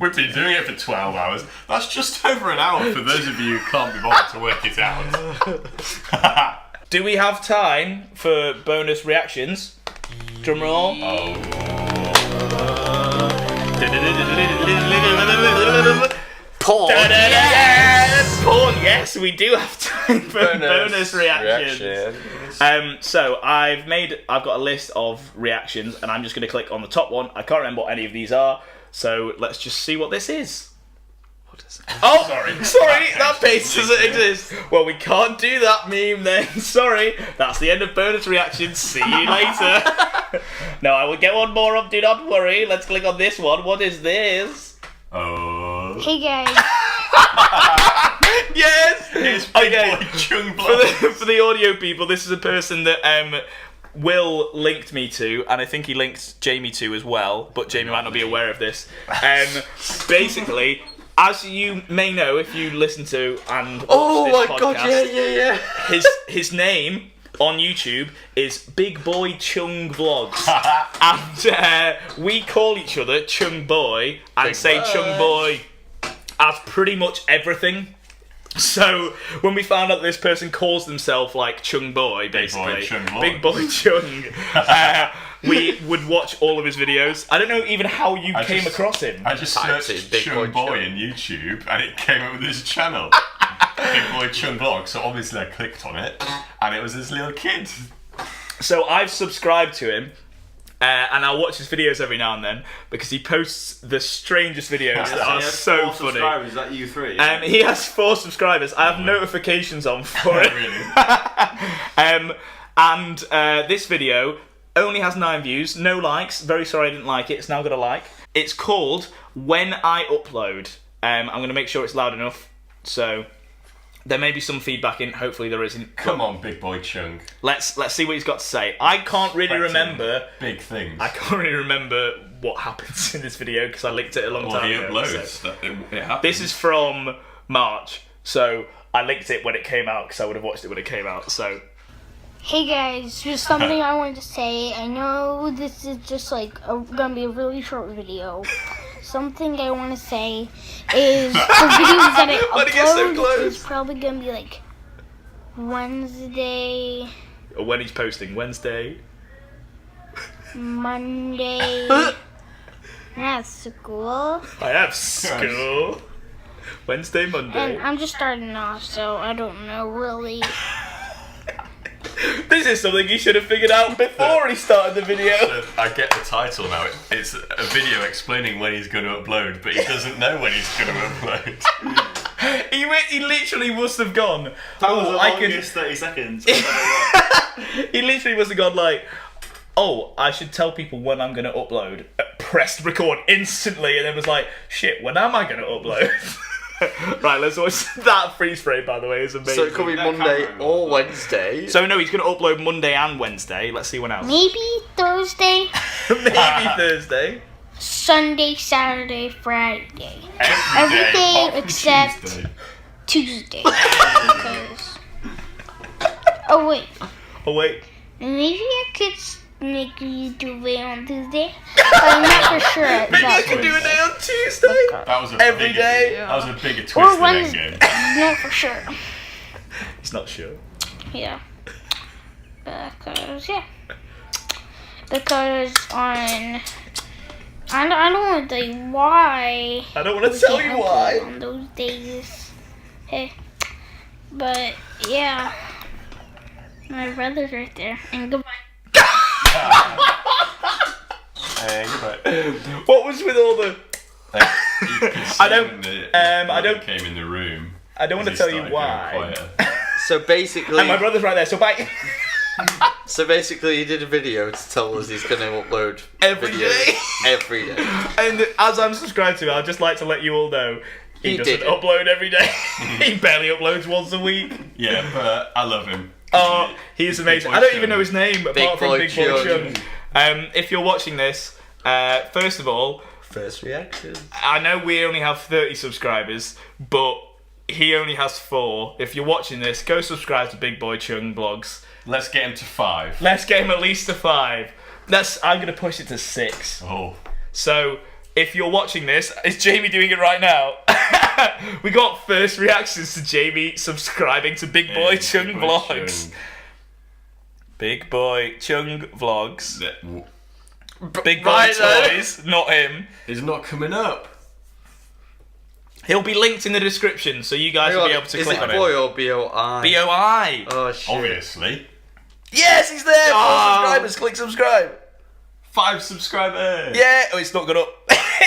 We've been doing it for 12 hours. That's just over an hour for those of you who can't be bothered to work it out. Do we have time for bonus reactions? Drum roll. Porn. Yes! Porn, yes, we do have time for bonus reactions. So I've got a list of reactions and I'm just going to click on the top one. I can't remember what any of these are, so let's just see what this is. What is it? Oh, sorry, that page doesn't exist. Well, we can't do that meme then. Sorry, that's the end of bonus reactions. See you later. No, I will get one more up. Do not worry. Let's click on this one. What is this? Oh. Hey guys, Yes. It's Big Okay. Boy Chung Block. For the audio people, this is a person that Will linked me to, and I think he linked Jamie to as well, but Jamie might not be aware of this. Basically, as you may know if you listen to and watch Oh this my god, podcast, yeah. his name on YouTube is Big Boy Chung Vlogs, and we call each other Chung Boy and say Chung Boy as pretty much everything. So when we found out this person calls themselves like Chung Boy, basically, Chung Vlogs. Big Boy Chung, we would watch all of his videos. I don't know even how you came across him. I just Typed searched in Big Chung Boy Boy Chung. in YouTube and it came up with his channel. Big Boy Chung Vlog. So obviously I clicked on it and it was this little kid. So I've subscribed to him. And I'll watch his videos every now and then because he posts the strangest videos that are so funny. Subscribers, is that you 3? He has 4 subscribers. I have notifications on for it. Really? And this video only has 9 views, no likes. Very sorry I didn't like it. It's now got a like. It's called When I Upload. I'm going to make sure it's loud enough. So there may be some feedback in. Hopefully there isn't. Come on, Big Boy Chung. Let's see what he's got to say. I can't really remember. Big things. I can't really remember what happens in this video because I linked it a long Well, time he ago. uploads. so- It happens. This is from March, so I linked it when it came out because I would have watched it when it came out. So hey guys, just something I wanted to say. I know this is just like gonna be a really short video. Something I want to say is the videos that I Why'd it get so upload close? is probably gonna be like Wednesday, when he's posting Wednesday. Monday. That's school. I have school. Wednesday, Monday. And I'm just starting off, so I don't know really. This is something he should have figured out before he started the video. So I get the title now. It's a video explaining when he's going to upload, but he doesn't know when he's going to upload. He literally must have gone. That was the I can- longest 30 seconds. He literally must have gone like, oh, I should tell people when I'm going to upload. Pressed record instantly, and then was like, shit, when am I going to upload? Right, let's watch that freeze frame. By the way, is amazing. So it could be That Monday camera or angle. Wednesday. So no, he's going to upload Monday and Wednesday. Let's see when else. Maybe Thursday, Maybe Thursday. Sunday, Saturday, Friday, Every day apart from except- Tuesday. Tuesday. Because... Oh wait, Oh wait. maybe I could make a YouTube video on Tuesday. But I'm not for sure. Maybe I about can do a Wednesday. day on Tuesday. That was a Every bigger, day? That was a bigger twist Or than Wednesday. Endgame. Not for sure. He's not sure. Yeah. Because, yeah. Because on... I don't want to tell you why. I don't want to tell you why. On those days. Hey. But, yeah. My brother's right there. And goodbye. Hey, goodbye. What was with all the? You could see I don't- when the I brother don't- came in the room. I don't want to he tell you started going why. quieter. So basically, And my brother's right there. So bye. So basically, he did a video to tell us he's going to upload Every videos day. every day. And as I'm subscribed to it, I'd just like to let you all know he doesn't did it. upload every day. He barely uploads once a week. Yeah, but I love him. Oh, he's amazing. Boy I don't Chung. even know his name apart from Boy Big Boy Chung. Chung. If you're watching this, first of all, First reaction. I know we only have 30 subscribers, but he only has 4. If you're watching this, go subscribe to Big Boy Chung Vlogs. Let's get him to 5. Let's get him at least to 5. I'm going to push it to 6. Oh. So, if you're watching this, is Jamie doing it right now? We got first reactions to Jamie subscribing to Big Boy Chung Big Boy Vlogs. Chung. Big Boy Chung Vlogs. That Big Boy Right there. Toys, not him. is not coming up. He'll be linked in the description, so you guys will be able to Is click it on boy it. or B-O-I? B-O-I. Oh, shit. Obviously. Yes, he's there! 4 Oh. subscribers, click subscribe. 5 subscribers. Yeah, oh, it's not gone up.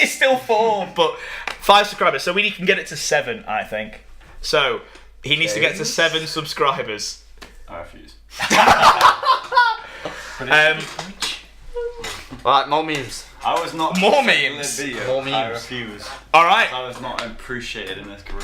It's still 4, but 5 subscribers, so we can get it to 7, I think. So, he needs to get to 7 subscribers. I refuse. Right, more memes. I was not More in memes. the video. More I memes. refuse. Alright. I was not appreciated in this group.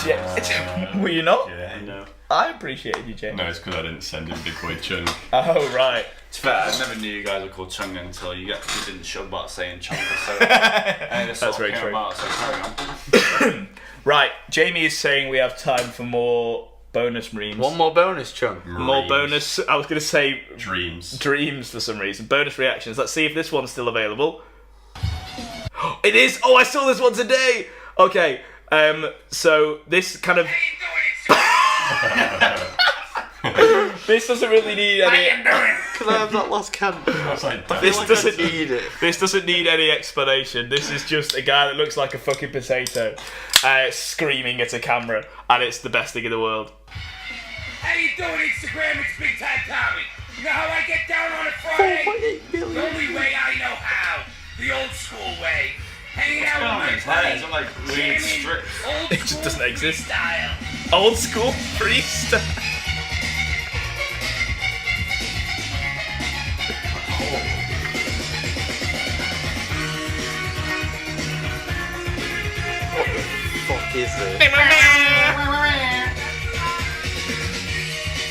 Yeah. Were you not? Yeah. No. I appreciated you, Jay. No, it's because I didn't send him Big Boy Chung. Oh, right. It's fair, I never knew you guys were called Chung until you didn't show about saying Chung for so long. And it That's sort very of came true. about, so carry on. Right, Jamie is saying we have time for more bonus memes. One more bonus chunk. More Dreams. bonus. I was going to say Dreams. dreams for some reason. Bonus reactions. Let's see if this one's still available. It is. Oh, I saw this one today. Okay. So this kind of. This doesn't really need any. Can I have that last can? I was like, This I doesn't need it. This doesn't need any explanation. This is just a guy that looks like a fucking potato, screaming at a camera, and it's the best thing in the world. How you doing, Instagram? It's Big Time Tommy. You know how I get down on a Friday? The only way I know how. The old school way. Hanging out with my Players buddy. are like weird strips. Old It just school doesn't exist. freestyle. Old school freestyle. Fuck is it?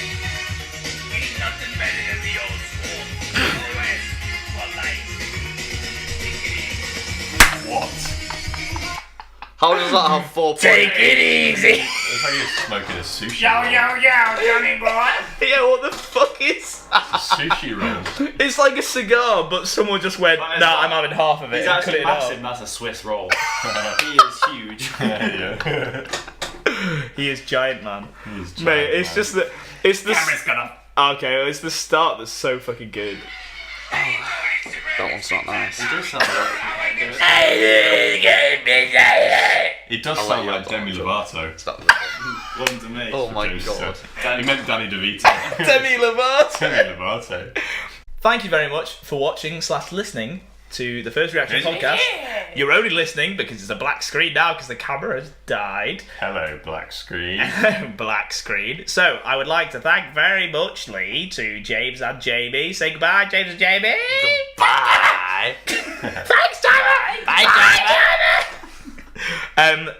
Ain't nothing better than the old school. OS for life. what? How does that have 4 points? Take it easy. It's like you're smoking a sushi Yo, roll. yo, yo, Johnny boy. Yeah, what the fuck is that? It's a sushi roll. It's like a cigar, but someone just went, nah, I'm having half of it He's and cut actually it out. massive, and that's a Swiss roll. He is huge. Yeah. He is giant, man. He's giant, Mate, it's man. just the. It's the. Camera's gonna. Okay, it's the start that's so fucking good. That one's not nice. He does sound like It does I'll sound let you like have Demi that. Lovato. It's not one to me. Oh my James god. said. He meant Danny DeVito. Demi Lovato. Demi Lovato. Thank you very much for watching/listening to the First Reaction podcast. You're only listening because it's a black screen now because the camera has died. Hello, black screen. Black screen. So, I would like to thank very much, Lee, to James and Jamie. Say goodbye, James and Jamie. Bye. Thanks, Tyler. Bye, Tyler.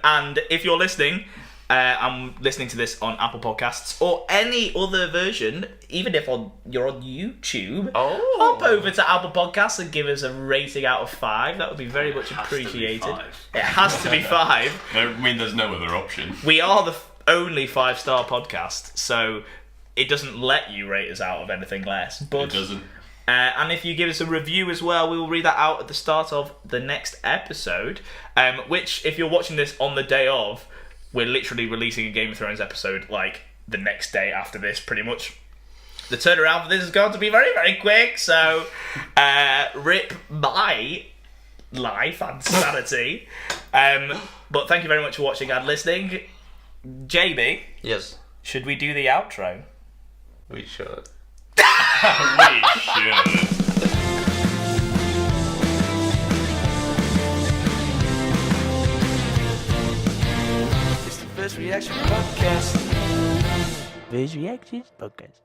And if you're listening, I'm listening to this on Apple Podcasts or any other version, even if you're on YouTube, hop over to Apple Podcasts and give us a rating out of 5. That would be very much appreciated. It has to be 5. I mean, there's no other option. We are the only 5-star podcast, so it doesn't let you rate us out of anything less. But It doesn't. and if you give us a review as well, we will read that out at the start of the next episode. Which, if you're watching this on the day of, we're literally releasing a Game of Thrones episode like the next day after this, pretty much. The turnaround for this is going to be very, very quick. So, rip my life and sanity. But thank you very much for watching and listening. Jamie, Yes, should we do the outro? we should. We should. It's the First Reaction Podcast. First Reactions Podcast.